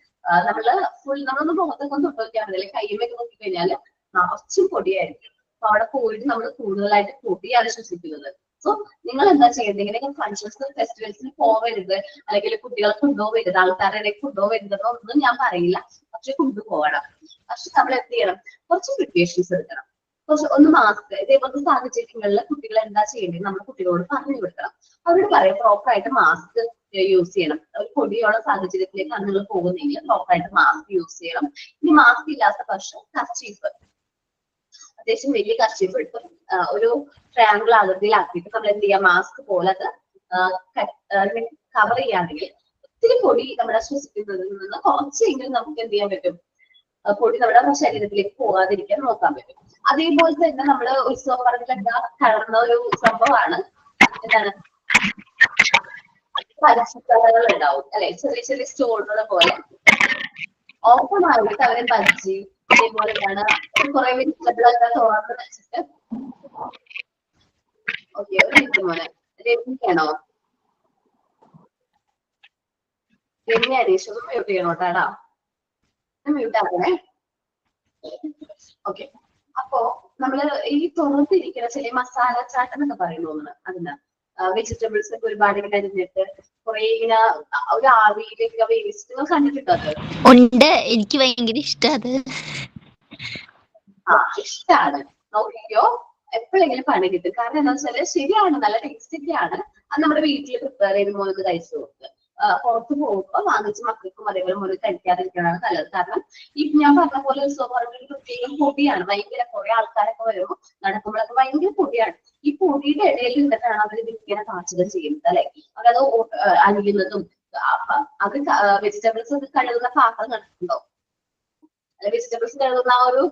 നമ്മളൊന്ന് മുഖത്തൊക്കെ തൊട്ട് നോക്കിയാൽ മതി, അല്ലെങ്കിൽ കയ്യുമൊക്കെ നോക്കിക്കഴിഞ്ഞാല് നിറച്ചു പൊടിയായിരിക്കും. അപ്പൊ അവിടെ പോയിട്ട് നമ്മൾ കൂടുതലായിട്ട് പൊടിയാണ് ശ്വസിക്കുന്നത്. സോ നിങ്ങൾ എന്താ ചെയ്യുന്നത്? ഇങ്ങനെ ഫങ്ഷൻസ്, ഫെസ്റ്റിവൽസിന് പോവരുത്, അല്ലെങ്കിൽ കുട്ടികളെ കൊണ്ടുപോകരുത്, ആൾക്കാരുടെ ഇടയിൽ കൊണ്ടുപോകരുതെന്നോ ഒന്നും ഞാൻ പറയില്ല. പക്ഷെ കൊണ്ടുപോകണം. പക്ഷെ നമ്മൾ എന്ത് ചെയ്യണം? കുറച്ച് പ്രിക്കോഷൻസ് എടുക്കണം. കുറച്ച് ഒന്ന് മാസ്ക്, ഇതേപോലത്തെ സാഹചര്യങ്ങളിൽ കുട്ടികൾ എന്താ ചെയ്യേണ്ടത് നമ്മൾ കുട്ടികളോട് പറഞ്ഞു കൊടുക്കണം. അവരോട് പറയാം പ്രോപ്പറായിട്ട് മാസ്ക് യൂസ് ചെയ്യണം. ഒരു പൊടിയുള്ള സാഹചര്യത്തിലേക്കാണ് നിങ്ങൾ പോകുന്നതെങ്കിൽ പ്രോപ്പറായിട്ട് മാസ്ക് യൂസ് ചെയ്യണം. ഇനി മാസ്ക് ഇല്ലാത്ത പക്ഷം കർച്ചീഫ്, അത്യാവശ്യം വലിയ കർച്ചീഫ് എടുത്ത് ഒരു ട്രയാങ്കിൾ ആകൃതിയിലാക്കിയിട്ട് നമ്മൾ എന്ത് ചെയ്യാം, മാസ്ക് പോലെ അത് കവർ ചെയ്യുകയാണെങ്കിൽ ഒത്തിരി പൊടി നമ്മുടെ ശ്വസിക്കുന്നതിൽ നിന്ന് കുറച്ചെങ്കിലും നമുക്ക് എന്ത് ചെയ്യാൻ പറ്റും? പൊടി നമ്മുടെ ശരീരത്തിലേക്ക് പോകാതിരിക്കാൻ നോക്കാൻ പറ്റും. അതേപോലെ തന്നെ നമ്മള് ഉത്സവ പറമ്പിലൊക്കെ കടന്ന ഒരു സംഭവമാണ് എന്താണ്, പച്ചക്കറികൾ ഉണ്ടാവും അല്ലെ? ചെറിയ ചെറിയ സ്റ്റോളുകൾ പോലെ ഓപ്പൺ ആയിട്ട് അവരെ ബജ്ജി അതേപോലെ എന്താണ് കുറെ വെജിറ്റബിളൊക്കെ തുറന്ന് വെച്ചിട്ട്. ഓക്കെ, ഒരു മിനിറ്റ് മോനെ, രമ്യാണോ? രമ്യ അനീഷ് ഒന്ന് മ്യൂട്ട് ചെയ്യണോട്ടാടാ, മ്യൂട്ട് ആക്കണേ. ഓക്കെ, അപ്പോ നമ്മള് ഈ തുറന്നിരിക്കുന്ന ചില മസാല ചാട്ട് എന്നൊക്കെ പറയുന്നു. അതിന് വെജിറ്റബിൾസ് ഒക്കെ ഒരുപാട് ഇങ്ങനെ അരിഞ്ഞിട്ട് കുറെ ഇങ്ങനെ ഒരു ആവിയിലേക്ക് വേവിച്ചിട്ട് കണ്ടിട്ടുണ്ടോ? അത് ഉണ്ട്, എനിക്ക് ഭയങ്കര ഇഷ്ടം. അത് ഇഷ്ടാണ്. നോക്കിക്കോ, എപ്പോഴെങ്കിലും പണി കിട്ടും. കാരണം എന്താ വെച്ചാല് ശരിയാണ്, നല്ല ടേസ്റ്റൊക്കെയാണ്. അത് നമ്മുടെ വീട്ടിൽ പ്രിപ്പയർ ചെയ്ത് മോനൊന്ന് കഴിച്ചു കൊടുക്കുക. പുറത്ത് പോകുമ്പോൾ വാങ്ങിച്ച് മക്കൾക്കും അതേപോലെ മോന് കഴിക്കാതിരിക്കണതാണ് നല്ലത്. കാരണം ഈ ഞാൻ പറഞ്ഞ പോലെ ഒരു പ്രത്യേകം പൊടിയാണ്, ഭയങ്കര കുറെ ആൾക്കാരൊക്കെ വരുമ്പോൾ നടക്കുമ്പോഴൊക്കെ ഭയങ്കര പൊടിയാണ്. ഈ പൊടിയുടെ ഇടയിൽ നിന്നിട്ടാണ് അവർ ഇങ്ങനെ പാചകം ചെയ്യുന്നത് അല്ലെ. അവരത് അരിയുന്നതും അത് വെജിറ്റബിൾസ് ഒക്കെ കഴുകുന്ന പാത്രം കണ്ടിട്ടുണ്ടോ? വെജിറ്റബിൾസ് കഴുകുന്ന ആ ഒരു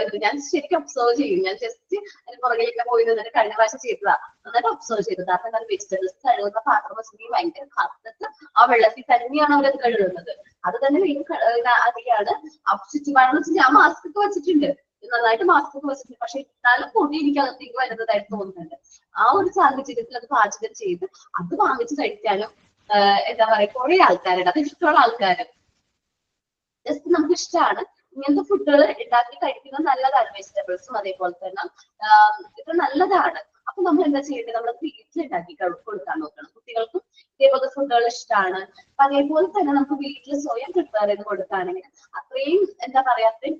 ഇത് ഞാൻ ശരിക്കും ഒബ്സർവ് ചെയ്യും. ഞാൻ ജസ്റ്റ് അതിന് പുറകിലേക്ക് പോയി നിന്നിട്ട് കഴിഞ്ഞ പ്രാവശ്യം ചെയ്തതാ, എന്നിട്ട് ഒബ്സർവ് ചെയ്തു. കാരണം എന്താണ്, വെജിറ്റബിൾസ് കഴുകുന്ന പാത്രം വെച്ചിട്ടുണ്ടെങ്കിൽ ഭയങ്കര കറുത്തിട്ട് ആ വെള്ളത്തിൽ തന്നെയാണ് അവരത് കഴുകുന്നത്. അത് തന്നെ അധികമാണ്. ചുറ്റുപാടെന്ന് വെച്ചാൽ ഞാൻ മാസ്ക് ഒക്കെ വെച്ചിട്ടുണ്ട്, നന്നായിട്ട് മാസ്ക് ഒക്കെ വെച്ചിട്ടുണ്ട്. പക്ഷെ എന്നാലും പൊടി എനിക്ക് അകത്തേക്ക് വരുന്നതായിട്ട് തോന്നുന്നുണ്ട്. ആ ഒരു സാഹചര്യത്തിൽ അത് പാചകം ചെയ്ത് അത് വാങ്ങിച്ച് കഴിക്കാനും എന്താ പറയാ കുറെ ആൾക്കാരുണ്ട്. അത് ഇഷ്ടമുള്ള ആൾക്കാര് ജസ്റ്റ് നമുക്ക് ഇഷ്ടമാണ് ഇങ്ങനത്തെ ഫുഡുകൾ ഉണ്ടാക്കി കഴിക്കുന്നത് നല്ലതാണ്. വെജിറ്റബിൾസും അതേപോലെ തന്നെ ഇത് നല്ലതാണ്. അപ്പൊ നമ്മൾ എന്താ ചെയ്യേണ്ടത്, നമ്മൾ വീട്ടിലുണ്ടാക്കി കൊടുക്കാൻ നോക്കണം. കുട്ടികൾക്കും ഇതേപോലത്തെ ഫുഡുകൾ ഇഷ്ടമാണ്. അപ്പൊ അതേപോലെ തന്നെ നമുക്ക് വീട്ടിൽ സ്വയം പ്രിപ്പയർ ചെയ്ത് കൊടുക്കുകയാണെങ്കിൽ അത്രയും എന്താ പറയാ അത്രയും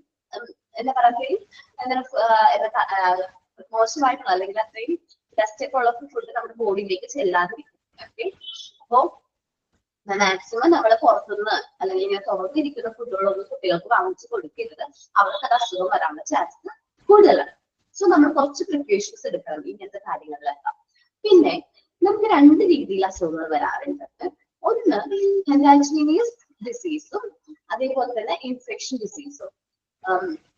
മോശമായിട്ടുള്ള അല്ലെങ്കിൽ അത്രയും ഡസ്റ്റ് ഒക്കെ ഉള്ള ഫുഡ് നമ്മുടെ ബോഡിയിലേക്ക് ചെല്ലാതിരിക്കും. ഓക്കെ, അപ്പോ മാക്സിമം നമ്മൾ പുറത്തുനിന്ന് അല്ലെങ്കിൽ ഇങ്ങനെ തുറന്നിരിക്കുന്ന ഫുഡുകളൊന്നും കുട്ടികൾക്ക് വാങ്ങിച്ചു കൊടുക്കരുത്. അവർക്ക് അത് അസുഖം വരാനുള്ള ചാൻസ് കൂടുതലാണ്. സോ നമ്മൾ കുറച്ച് പ്രിക്കോഷൻസ് എടുക്കണം ഇങ്ങനത്തെ കാര്യങ്ങളിലെല്ലാം. പിന്നെ നമുക്ക് രണ്ട് രീതിയിൽ അസുഖങ്ങൾ വരാറുണ്ട്. ഒന്ന് കൺടാജിനിയസ് ഡിസീസും അതേപോലെ തന്നെ ഇൻഫെക്ഷൻ ഡിസീസും.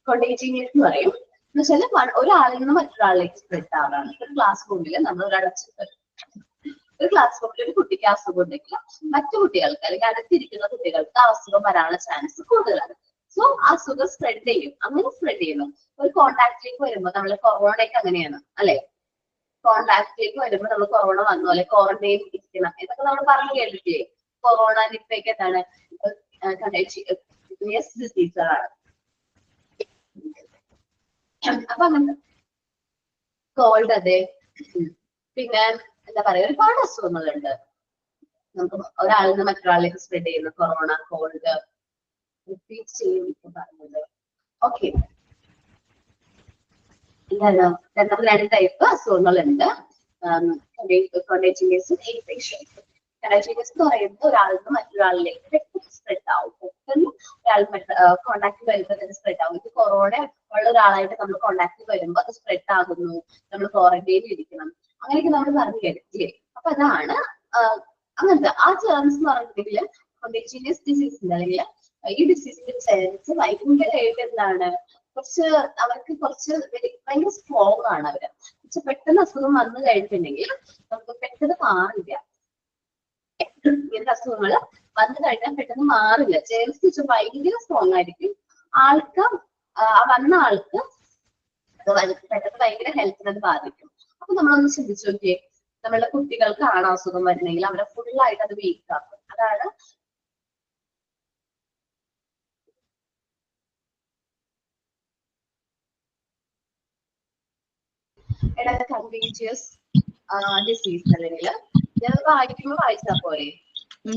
കൺടാജിനിയസ് എന്ന് പറയും എന്ന് വെച്ചാൽ ഒരാളിൽ നിന്ന് മറ്റൊരാളിലേക്ക് സ്പ്രെഡ് ആവാറാണ്. ഒരു ക്ലാസ് റൂമിൽ നമ്മൾ ഒരു ക്ലാസ് റൂമിൽ ഒരു കുട്ടിക്ക് അസുഖം ഉണ്ടെങ്കിൽ മറ്റു കുട്ടികൾക്ക് അല്ലെങ്കിൽ അടുത്തിരിക്കുന്ന കുട്ടികൾക്ക് ആ അസുഖം വരാനുള്ള ചാൻസ് കൂടുതലാണ്. സോ അസുഖം സ്പ്രെഡ് ചെയ്യും. അങ്ങനെ സ്പ്രെഡ് ചെയ്യുന്നു. ഒരു കോണ്ടാക്റ്റിലേക്ക് വരുമ്പോൾ നമ്മൾ കൊറോണയൊക്കെ അങ്ങനെയാണ് അല്ലെ. കോണ്ടാക്റ്റിലേക്ക് വരുമ്പോൾ നമ്മൾ കൊറോണ വന്നു അല്ലെ ക്വാറന്റൈൻ ഇരിക്കണം എന്നൊക്കെ നമ്മൾ പറഞ്ഞു കേട്ടിട്ടില്ലേ. കൊറോണ നിപ്പയൊക്കെ എന്താണ് കൺടാജിയസ് ഡിസീസുകളാണ്. അപ്പൊ അങ്ങനെ കോൾഡ് അതെ, പിന്നെ എന്താ പറയാ ഒരുപാട് അസുഖങ്ങളുണ്ട് നമുക്ക് ഒരാളിൽ നിന്ന് മറ്റൊരാളിലേക്ക് സ്പ്രെഡ് ചെയ്യുന്ന കൊറോണ, കോൾഡ്, റിപ്പീറ്റ് ചെയ്യും പറഞ്ഞത്. ഓക്കെ, എന്താണ് രണ്ട് ടൈപ്പ് അസുഖങ്ങളുണ്ട്, കൺടാജിയസ് ഇൻഫെക്ഷൻസ്. കൺടാജിയസ് എന്ന് പറയുന്നത് ഒരാളിൽ നിന്ന് മറ്റൊരാളിലേക്ക് പെട്ടെന്ന് സ്പ്രെഡ് ആവും. പെട്ടെന്ന് ഒരാൾ കോണ്ടാക്ട് വരുമ്പോൾ അത് സ്പ്രെഡ് ആവും. ഇത് കൊറോണ ഉള്ള ഒരാളായിട്ട് നമ്മൾ കോണ്ടാക്ട് വരുമ്പോൾ അത് സ്പ്രെഡ് ആകുന്നു, നമ്മൾ ക്വാറന്റൈനിൽ ഇരിക്കണം, അങ്ങനെയൊക്കെ നമ്മൾ പറഞ്ഞു കേട്ടില്ലേ. അപ്പൊ അതാണ് അങ്ങനത്തെ ആ ടേംസ് എന്ന് പറഞ്ഞിട്ടുണ്ടെങ്കിൽ കൺടാജിയസ് ഡിസീസിന്റെ അല്ലെങ്കിൽ ഈ ഡിസീസിന്റെ ചേർന്ന് ഭയങ്കരമായിട്ട് എന്താണ് അവർക്ക് ഭയങ്കര സ്ട്രോങ് ആണ് അവര്. പക്ഷെ പെട്ടെന്ന് അസുഖം വന്നു കഴിഞ്ഞിട്ടുണ്ടെങ്കിൽ നമുക്ക് പെട്ടെന്ന് മാറില്ല. ഇങ്ങനത്തെ അസുഖങ്ങൾ വന്നു കഴിഞ്ഞാൽ പെട്ടെന്ന് മാറില്ല. ചേർന്ന് ഭയങ്കര സ്ട്രോങ് ആയിരിക്കും. വന്ന ആൾക്ക് പെട്ടെന്ന് ഭയങ്കര ഹെൽത്തിനത് ബാധിക്കും. അപ്പൊ നമ്മളൊന്ന് ചിന്തിച്ചു നോക്കിയേ, നമ്മളുടെ കുട്ടികൾക്കാണ് അസുഖം വരുന്നെങ്കിൽ അവരെ ഫുള്ളായിട്ട് അത് വീക്ക് ആക്കും. അതാണ് കൺടേജിയസ് ഡിസീസ്. അല്ലെങ്കിൽ ഞാൻ വായിക്കുമ്പോൾ വായിച്ചാ പോലെ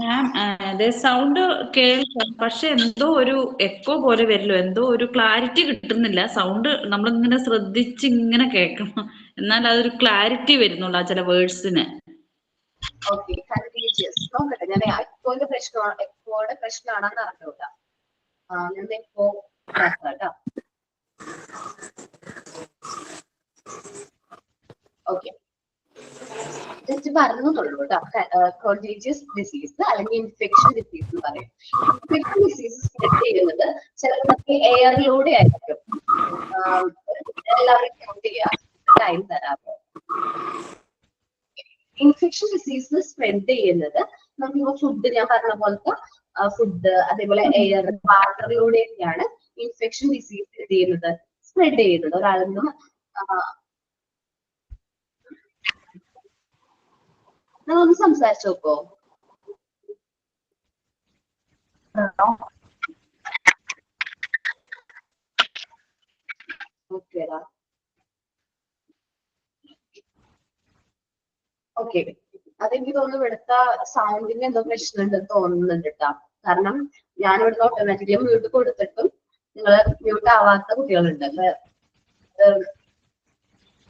മാം അതെ സൗണ്ട് കേൾക്കാം, പക്ഷെ എന്തോ ഒരു എക്കോ പോലെ വരില്ലോ, എന്തോ ഒരു ക്ലാരിറ്റി കിട്ടുന്നില്ല. സൗണ്ട് നമ്മളിങ്ങനെ ശ്രദ്ധിച്ച് ഇങ്ങനെ കേൾക്കണം, എന്നാൽ അതൊരു ക്ലാരിറ്റി വരുന്നുള്ളൂ ആ ചില വേർഡ്സിന്. ഓക്കെ, കൺടേജിയസ് നോക്കട്ടെ. ഞാൻ എക്കോയുടെ പ്രശ്നമാണെന്ന് അറിഞ്ഞൂട്ടാ. ഞാൻ എക്കോ കേട്ടോ. ഓക്കെ, ജസ്റ്റ് പറഞ്ഞുള്ളൂ കേട്ടോ. കൺടേജിയസ് ഡിസീസ് അല്ലെങ്കിൽ ഇൻഫെക്ഷൻ ഡിസീസ് എന്ന് പറയും. ഇൻഫെക്ഷൻ ഡിസീസ് സ്പ്രെഡ് ചെയ്യുന്നത് ചിലർക്ക് എയറിലൂടെ ആയിരിക്കും. എല്ലാവരും കൗണ്ട് ചെയ്യാം, ടൈം തരാമോ? ഇൻഫെക്ഷൻ ഡിസീസ് സ്പ്രെഡ് ചെയ്യുന്നത് നമുക്ക് ഫുഡ്, ഞാൻ പറഞ്ഞ പോലത്തെ ഫുഡ്, അതേപോലെ എയർ, വാട്ടറിലൂടെയൊക്കെയാണ് ഇൻഫെക്ഷൻ ഡിസീസ് സ്പ്രെഡ് ചെയ്യുന്നത് ഒരാളിൽ നിന്നും. നമ്മളൊന്ന് സംസാരിച്ചു നോക്കോ? ഓക്കേടാ. ഓക്കെ, അതെനിക്ക് തോന്നുന്നു ഇവിടുത്തെ സൗണ്ടിന് എന്തോ പ്രശ്നമുണ്ടെന്ന് തോന്നുന്നുണ്ട് കേട്ടോ. കാരണം ഞാൻ ഇവിടുന്ന് ഓട്ടോമാറ്റിക്കലി മ്യൂട്ട് കൊടുത്തിട്ടും നിങ്ങൾ മ്യൂട്ട് ആവാത്ത കുട്ടികളുണ്ട്.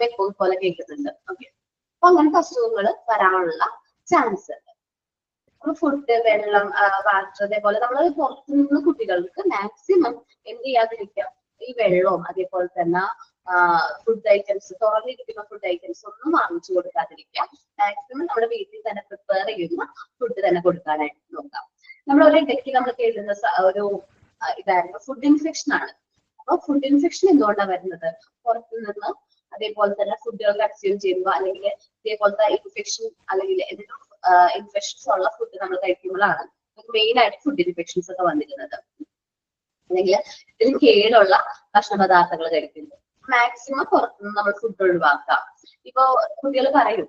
എക്കോ പോലെ കേൾക്കുന്നുണ്ട്. ഓക്കെ, അപ്പൊ അങ്ങനത്തെ അസുഖങ്ങൾ വരാനുള്ള ചാൻസ് ഉണ്ട്. ഫുഡ്, വെള്ളം, വാട്ടർ, അതേപോലെ നമ്മൾ പുറത്തുനിന്ന് കുട്ടികൾക്ക് മാക്സിമം എന്ത് ചെയ്യാതിരിക്കാം, ഈ വെള്ളവും അതേപോലെ തന്നെ ഫുഡ് ഐറ്റംസ്, തുറന്നിരിക്കുന്ന ഫുഡ് ഐറ്റംസ് ഒന്നും വാങ്ങിച്ചു കൊടുക്കാതിരിക്കാം. മാക്സിമം നമ്മുടെ വീട്ടിൽ തന്നെ പ്രിപ്പയർ ചെയ്യുന്ന ഫുഡ് തന്നെ കൊടുക്കാനായിട്ട് നോക്കാം. നമ്മൾ ഒരു ഇടയ്ക്ക് നമ്മൾ കേൾക്കുന്ന ഒരു ഇതായിരുന്നു ഫുഡ് ഇൻഫെക്ഷൻ ആണ്. അപ്പൊ ഫുഡ് ഇൻഫെക്ഷൻ എന്തുകൊണ്ടാണ് വരുന്നത്? പുറത്തുനിന്ന് അതേപോലെ തന്നെ ഫുഡുകൾ കൺസ്യൂം ചെയ്യുക, അല്ലെങ്കിൽ ഇതേപോലത്തെ ഇൻഫെക്ഷൻ അല്ലെങ്കിൽ ഇൻഫെക്ഷൻസ് ഉള്ള ഫുഡ് നമ്മൾ കഴിക്കുമ്പോഴാണ് മെയിൻ ആയിട്ട് ഫുഡ് ഇൻഫെക്ഷൻസ് ഒക്കെ വന്നിരുന്നത്. അല്ലെങ്കിൽ ഇതിൽ കേടുള്ള ഭക്ഷണ പദാർത്ഥങ്ങൾ കഴിക്കുന്നത്. മാക്സിമം പുറത്തുനിന്ന് നമ്മൾ ഫുഡ് ഒഴിവാക്കാം. ഇപ്പൊ കുട്ടികൾ പറയും,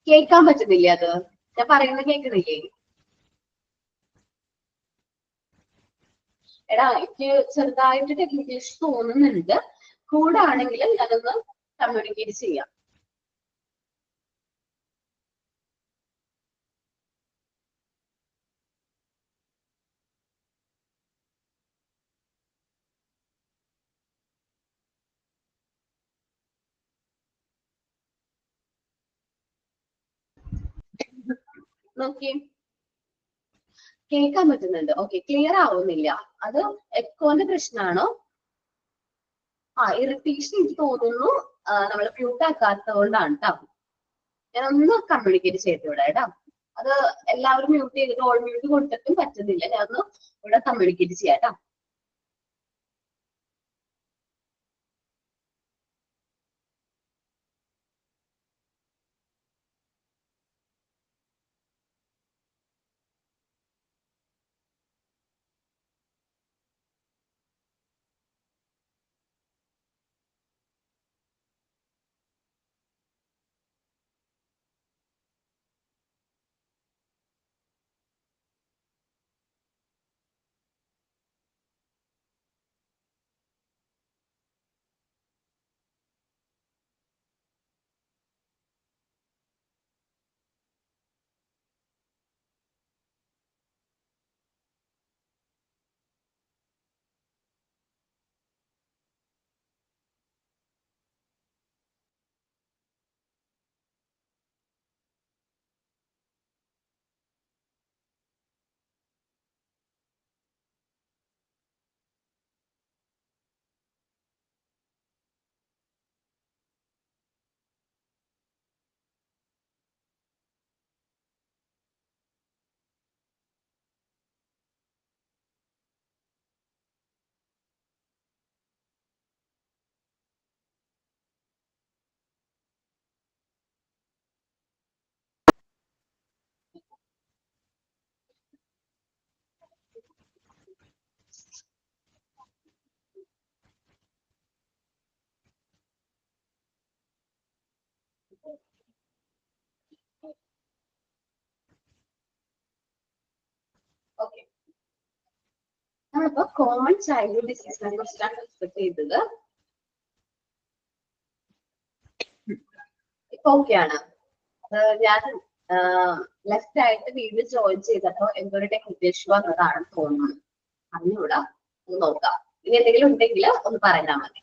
കേൾക്കാൻ പറ്റുന്നില്ലേ? അത് ഞാൻ പറയുന്നത് കേൾക്കുന്നില്ലേ? എടാ, എനിക്ക് ചെറുതായിട്ട് ടെക്നിക്കൽ ഇഷ്യൂ തോന്നുന്നുണ്ട്. കൂടെ ആണെങ്കിൽ ഞാനൊന്ന് കമ്മ്യൂണിക്കേറ്റ് ചെയ്യാം. നോക്കി കേൾക്കാൻ പറ്റുന്നുണ്ട്. ഓക്കെ, ക്ലിയർ ആവുന്നില്ല. അത് എക്കോന്റെ പ്രശ്നമാണോ? ഇറിറ്റേഷൻ എനിക്ക് തോന്നുന്നു നമ്മൾ മ്യൂട്ട് ആക്കാത്തത് കൊണ്ടാണ് കേട്ടോ. ഞാൻ ഒന്ന് കമ്മ്യൂണിക്കേറ്റ് ചെയ്തു ഇവിടെ കേട്ടോ. അത് എല്ലാവരും മ്യൂട്ട് ചെയ്തിട്ട് ഓൾ മ്യൂട്ട് കൊടുത്തിട്ടും പറ്റുന്നില്ല. ഞാൻ ഒന്ന് ഇവിടെ കമ്മ്യൂണിക്കേറ്റ് ചെയ്യാം കേട്ടോ. ഓക്കെ, നമ്മളിപ്പോ കോമൺ ചൈൽഡ്ഹുഡ് ഡിസീസിനെ കുറിച്ചാണ് ഡിസ്കസ് ചെയ്തത്. ഇപ്പൊ ഓക്കെയാണ്. ഞാൻ ലെഫ്റ്റ് ആയിട്ട് വീഡിയോ ജോയിൻ ചെയ്തപ്പോ എന്തൊരു ടെക്നിക്കൽ ഇഷ്യൂ വന്നതാണ് തോന്നുന്നത്. അറിഞ്ഞൂടാ, ഒന്ന് നോക്കാം. ഇനി എന്തെങ്കിലും ഉണ്ടെങ്കിൽ ഒന്ന് പറഞ്ഞാൽ മതി.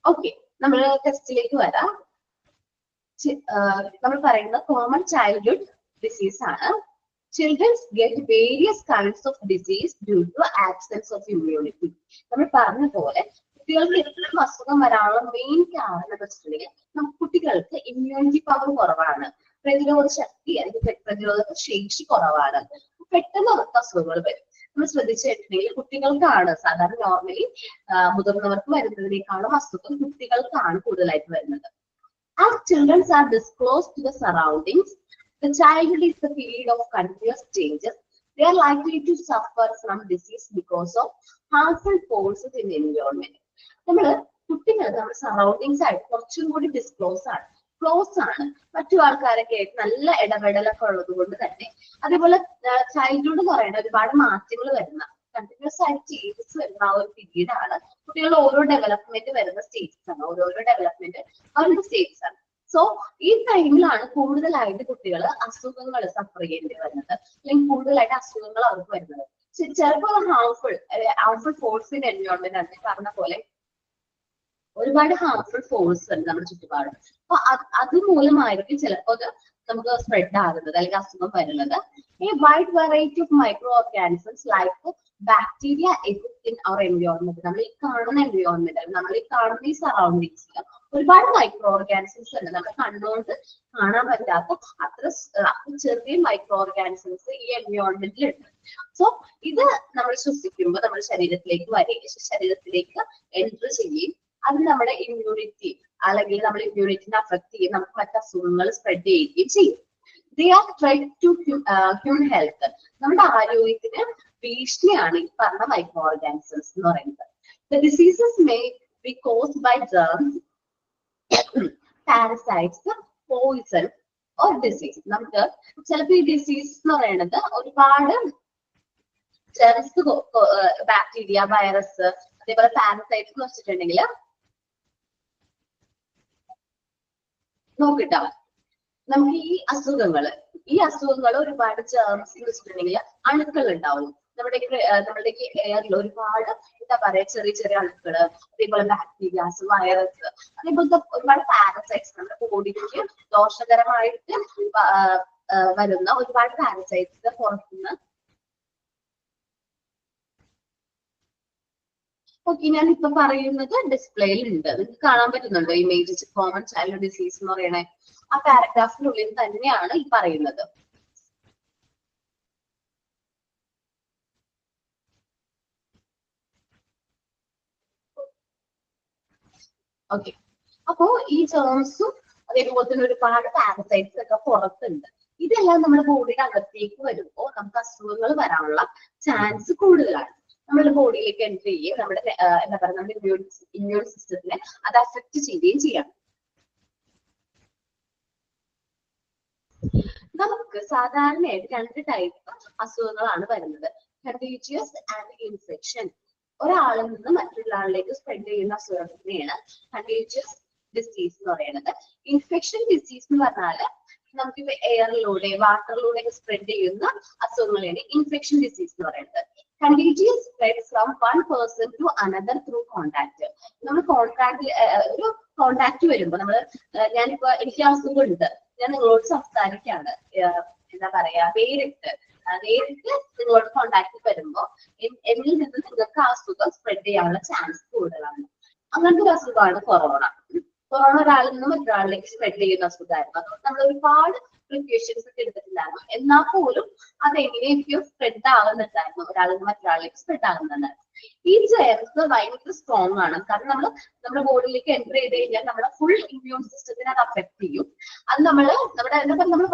ഓക്കെ, നമ്മൾ ടെസ്റ്റിലേക്ക് വരാം. നമ്മൾ പറയുന്നത് കോമൺ ചൈൽഡ്ഹുഡ് ഡിസീസ് ആണ്. Children get various kinds of disease due to absence of immunity. നമ്മൾ പറഞ്ഞ പോലെ കുട്ടികൾക്ക് എപ്പോഴും അസുഖം വരാനുള്ള മെയിൻ കാരണം എന്ന് വെച്ചിട്ടുണ്ടെങ്കിൽ നമുക്ക് കുട്ടികൾക്ക് ഇമ്മ്യൂണിറ്റി പവർ കുറവാണ്, പ്രതിരോധ ശക്തി അല്ലെങ്കിൽ പ്രതിരോധ ശേഷി കുറവാണ്. പെട്ടെന്ന് അവർക്ക് അസുഖങ്ങൾ വരും. നമ്മൾ ശ്രദ്ധിച്ചിട്ടുണ്ടെങ്കിൽ കുട്ടികൾക്കാണ് സാധാരണ നോർമലി മുതിർന്നവർക്ക് വരുന്നതിനേക്കാളും അസുഖം കുട്ടികൾക്കാണ് കൂടുതലായിട്ട് വരുന്നത്. As children are disclosed to the surroundings, the childhood is the period of continuous changes. They are likely to suffer from disease because of harmful forces in the environment. നമ്മള് കുട്ടികൾ നമ്മുടെ സറൗണ്ടിങ്സ് ആയിട്ട് കുറച്ചും കൂടി ക്ലോസ് ആണ്. മറ്റു ആൾക്കാരൊക്കെ ആയിട്ട് നല്ല ഇടപെടലൊക്കെ ഉള്ളത് കൊണ്ട് തന്നെ. അതേപോലെ ചൈൽഡ്ഹുഡ് എന്ന് പറയുന്ന ഒരുപാട് മാറ്റങ്ങൾ വരുന്ന കണ്ടിന്യൂസ് ആയിട്ട് ചേഞ്ചസ് വരുന്ന ആ ഒരു പീരീഡ് ആണ്. കുട്ടികളുടെ ഓരോ ഡെവലപ്മെന്റ് വരുന്ന സ്റ്റേജസ് ആണ്, ഓരോരോ ഡെവലപ്മെന്റ് അവരുടെ സ്റ്റേജസ് ആണ്. സോ ഈ ടൈമിലാണ് കൂടുതലായിട്ട് കുട്ടികൾ അസുഖങ്ങൾ സഫർ ചെയ്യേണ്ടി വരുന്നത്, അല്ലെങ്കിൽ കൂടുതലായിട്ട് അസുഖങ്ങൾ അവർക്ക് വരുന്നത്. ചിലപ്പോൾ ഹാർംഫുൾ ഫോഴ്സ് ഇൻ എൻവയോൺമെന്റ് ആണ് പറഞ്ഞ പോലെ ഒരുപാട് ഹാർംഫുൾ ഫോഴ്സ് ഉണ്ട് നമ്മുടെ ചുറ്റുപാട്. അപ്പൊ അത് മൂലമായിരിക്കും ചിലപ്പോൾ അത് നമുക്ക് സ്പ്രെഡ് ആകുന്നത് അല്ലെങ്കിൽ അസുഖം വരുന്നത്. A wide variety of microorganisms like bacteria exist in our environment. നമ്മൾ ഈ കാണുന്ന എൻവയോൺമെന്റ്, നമ്മൾ ഈ കാണുന്ന ഈ സറൗണ്ടിങ്സിൽ ഒരുപാട് മൈക്രോ ഓർഗാനിസംസ് ഉണ്ട്. നമ്മൾ കണ്ണുകൊണ്ട് കാണാൻ പറ്റാത്ത അത്ര ചെറിയ മൈക്രോ ഓർഗാനിസംസ് ഈ എൻവയോൺമെന്റിൽ ഉണ്ട്. സോ ഇത് നമ്മൾ ശ്വസിക്കുമ്പോൾ നമ്മുടെ ശരീരത്തിലേക്ക് എൻട്രി ചെയ്യുകയും അത് നമ്മുടെ ഇമ്മ്യൂണിറ്റി അല്ലെങ്കിൽ നമ്മുടെ ഇമ്മ്യൂണിറ്റിനെ അഫക്ട് ചെയ്യും, നമുക്ക് മറ്റു അസുഖങ്ങൾ സ്പ്രെഡ് ചെയ്യുകയും ചെയ്യും. They are threat to human health. നമ്മുടെ ആരോഗ്യത്തിന് ഭീഷണിയാണ് ഈ പറഞ്ഞ മൈക്രോ ഓർഗാനിസംസ് എന്ന് പറയുന്നത്. The diseases may be caused by germs, parasites, poison or disease. നമുക്ക് ചിലപ്പോൾ ഈ ഡിസീസ് എന്ന് പറയുന്നത് ഒരുപാട് ജെർമ്സ്, ബാക്ടീരിയ, വൈറസ്, അതേപോലെ പാരസൈറ്റ്സ് എന്ന് വെച്ചിട്ടുണ്ടെങ്കിൽ നോക്കിട്ടോ, നമുക്ക് ഈ അസുഖങ്ങൾ ഒരുപാട് ജേർമ്സ് എന്ന് വെച്ചിട്ടുണ്ടെങ്കിൽ അണുക്കൾ ഉണ്ടാവും. നമ്മുടെ എയറിൽ ഒരുപാട് എന്താ പറയാ ചെറിയ ചെറിയ അണുക്കള്, അതേപോലെ ബാക്ടീരിയാസ്, വൈറസ്, അതേപോലത്തെ ഒരുപാട് പാരസൈറ്റ്സ് നമ്മുടെ ബോഡിക്ക് ദോഷകരമായിട്ട് വരുന്ന ഒരുപാട് പാരസൈറ്റ്സ് പുറത്തുനിന്ന്. ഓക്കെ, ഞാൻ ഇപ്പൊ പറയുന്നത് ഡിസ്പ്ലേയിൽ ഉണ്ട്, നിങ്ങൾക്ക് കാണാൻ പറ്റുന്നുണ്ടോ? ഇമേജ് കോമൺ ചൈൽഡ് ഡിസീസ് എന്ന് പറയണേ ആ പാരഗ്രാഫിനുള്ളിൽ തന്നെയാണ് ഈ പറയുന്നത്. ഓക്കെ, അപ്പോ ഈ ജേർമ്സും അതേപോലെ തന്നെ ഒരുപാട് പാരസൈറ്റ്സ് ഒക്കെ പുറത്തുണ്ട്. ഇതെല്ലാം നമ്മുടെ ബോഡിയുടെ അകത്തേക്ക് വരുമ്പോൾ നമുക്ക് അസുഖങ്ങൾ വരാനുള്ള ചാൻസ് കൂടുതലാണ്. നമ്മുടെ ബോഡിയിലേക്ക് എൻട്രി ചെയ്യുകയും നമ്മുടെ എന്താ പറയുക നമ്മുടെ ഇമ്മ്യൂൺ സിസ്റ്റത്തിനെ അത് അഫക്ട് ചെയ്യുകയും ചെയ്യാം. നമുക്ക് സാധാരണയായിട്ട് 2 ടൈപ്പ് അസുഖങ്ങളാണ് വരുന്നത്, കണ്ടീജിയസ് ആൻഡ് ഇൻഫെക്ഷൻ. ഒരാളിൽ നിന്ന് മറ്റൊരു ആളിലേക്ക് സ്പ്രെഡ് ചെയ്യുന്ന അസുഖത്തിനെയാണ് കണ്ടീജിയസ് ഡിസീസ് എന്ന് പറയുന്നത്. ഇൻഫെക്ഷൻ ഡിസീസ് എന്ന് പറഞ്ഞാൽ നമുക്ക് എയറിലൂടെ വാട്ടറിലൂടെ സ്പ്രെഡ് ചെയ്യുന്ന അസുഖങ്ങളെയാണ് ഇൻഫെക്ഷൻ ഡിസീസ് എന്ന് പറയുന്നത്. Contagious spread from one person to another through contact. നമ്മൾ ഒരു കോണ്ടാക്ട് വരുമ്പോൾ ഞാനിപ്പോ എനിക്ക് അസുഖം ഉണ്ട്, ഞാൻ നിങ്ങളോട് സംസാരിക്കാണ്, എന്താ പറയാ നേരിട്ട് നിങ്ങളോട് കോണ്ടാക്ട് വരുമ്പോ എന്നിൽ നിന്ന് നിങ്ങൾക്ക് അസുഖം സ്പ്രെഡ് ചെയ്യാനുള്ള ചാൻസ് കൂടുതലാണ്. അങ്ങനത്തെ ഒരു അസുഖമാണ് കൊറോണ. ഒരാളിൽ നിന്ന് മറ്റൊരാളിലേക്ക് സ്പ്രെഡ് ചെയ്യുന്ന അസുഖമായിരുന്നു. അതുകൊണ്ട് നമ്മൾ ഒരുപാട് പ്രിക്കോഷൻസ് ഒക്കെ എടുത്തിട്ടുണ്ടായിരുന്നു. എന്നാൽ പോലും അതെങ്ങനെയൊക്കെയോ സ്പ്രെഡ് ആകുന്നുണ്ടായിരുന്നു, ഒരാളിൽ നിന്ന് മറ്റൊരാളിലേക്ക് സ്പ്രെഡ് ആകുന്നുണ്ടായിരുന്നു. ഈ ജേർമ്സ് ഭയങ്കര സ്ട്രോങ് ആണ്, കാരണം നമ്മുടെ ബോഡിയിലേക്ക് എൻ്റർ ചെയ്ത് കഴിഞ്ഞാൽ നമ്മുടെ ഫുൾ ഇമ്മ്യൂൺ സിസ്റ്റത്തിനെ അത് അഫക്ട് ചെയ്യും. അത് നമ്മൾ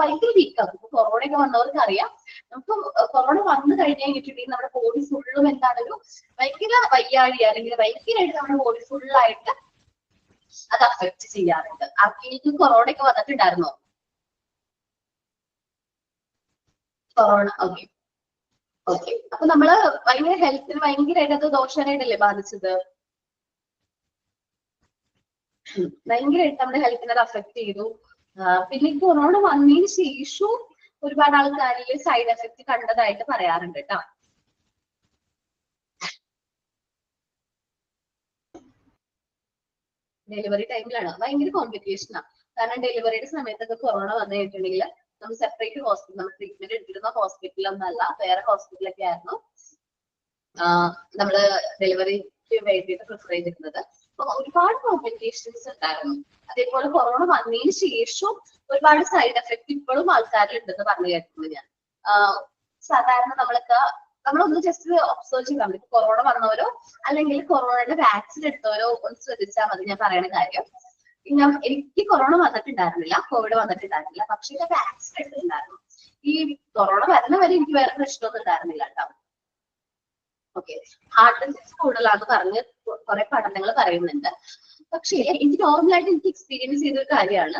ഭയങ്കര വീക്ക് ആകും. ഇപ്പൊ കൊറോണയൊക്കെ വന്നവർക്ക് അറിയാം, നമുക്ക് കൊറോണ വന്നു കഴിഞ്ഞിട്ടുണ്ടെങ്കിൽ നമ്മുടെ ബോഡി ഫുള്ളും എന്താണൊരു ഭയങ്കര വയ്യാഴി അല്ലെങ്കിൽ ഭയങ്കരമായിട്ട് നമ്മുടെ ബോഡി ഫുള്ളായിട്ട് അത് അഫക്ട് ചെയ്യാറുണ്ട്. ആർക്കെങ്കിലും കൊറോണ ഒക്കെ വന്നിട്ടുണ്ടായിരുന്നോ? കൊറോണ ഓക്കെ അപ്പൊ നമ്മള് ഭയങ്കര ഹെൽത്തിന് ഭയങ്കരമായിട്ട് അത് ദോഷമായിട്ടല്ലേ ബാധിച്ചത്? ഭയങ്കരമായിട്ട് നമ്മുടെ ഹെൽത്തിനെ അത് അഫക്ട് ചെയ്തു. പിന്നെ കൊറോണ വന്നതിന് ശേഷവും ഒരുപാട് ആൾക്കാരിൽ സൈഡ് എഫക്ട് കണ്ടതായിട്ട് പറയാറുണ്ട് കേട്ടോ. ഡെലിവറി ടൈമിലാണ് ഭയങ്കര കോംപ്ലിക്കേഷനാണ്. കാരണം ഡെലിവറിയുടെ സമയത്തൊക്കെ കൊറോണ വന്നു കഴിഞ്ഞിട്ടുണ്ടെങ്കിൽ നമ്മൾ സെപ്പറേറ്റ് ഹോസ്പിറ്റൽ, നമ്മൾ ട്രീറ്റ്മെന്റ് എടുത്തിരുന്ന ഹോസ്പിറ്റലൊന്നല്ല, വേറെ ഹോസ്പിറ്റലൊക്കെ ആയിരുന്നു നമ്മള് ഡെലിവറിക്ക് വേണ്ടിയിട്ട് പ്രിഫർ ചെയ്തിരുന്നത്. അപ്പൊ ഒരുപാട് കോംപ്ലിക്കേഷൻസ് ഉണ്ടായിരുന്നു. അതേപോലെ കൊറോണ വന്നതിന് ശേഷവും ഒരുപാട് സൈഡ് എഫക്ട് ഇപ്പോഴും ആൾക്കാരിലുണ്ടെന്ന് പറഞ്ഞു കേട്ടിട്ടുണ്ട് ഞാൻ. സാധാരണ നമ്മളൊന്ന് ജസ്റ്റ് ഒബ്സർവ് ചെയ്താൽ മതി. കൊറോണ വന്നവരോ അല്ലെങ്കിൽ കൊറോണയുടെ വാക്സിൻ എടുത്തവരോ ഒന്ന് ശ്രദ്ധിച്ചാൽ മതി ഞാൻ പറയുന്ന കാര്യം. എനിക്ക് കൊറോണ വന്നിട്ടുണ്ടായിരുന്നില്ല, കോവിഡ് വന്നിട്ടുണ്ടായിരുന്നില്ല, പക്ഷെ ഞാൻ വാക്സിൻ എടുത്തിട്ടുണ്ടായിരുന്നു. ഈ കൊറോണ വരുന്ന വരെ എനിക്ക് വേറെ പ്രശ്നമൊന്നും ഉണ്ടായിരുന്നില്ല കേട്ടോ. ഓക്കെ, ഹാർട്ട് ഡിസീസ് കൂടുതലാണെന്ന് പറഞ്ഞ് കുറെ പഠനങ്ങൾ പറയുന്നുണ്ട്. പക്ഷേ എനിക്ക് നോർമലായിട്ട് എനിക്ക് എക്സ്പീരിയൻസ് ചെയ്തൊരു കാര്യമാണ്,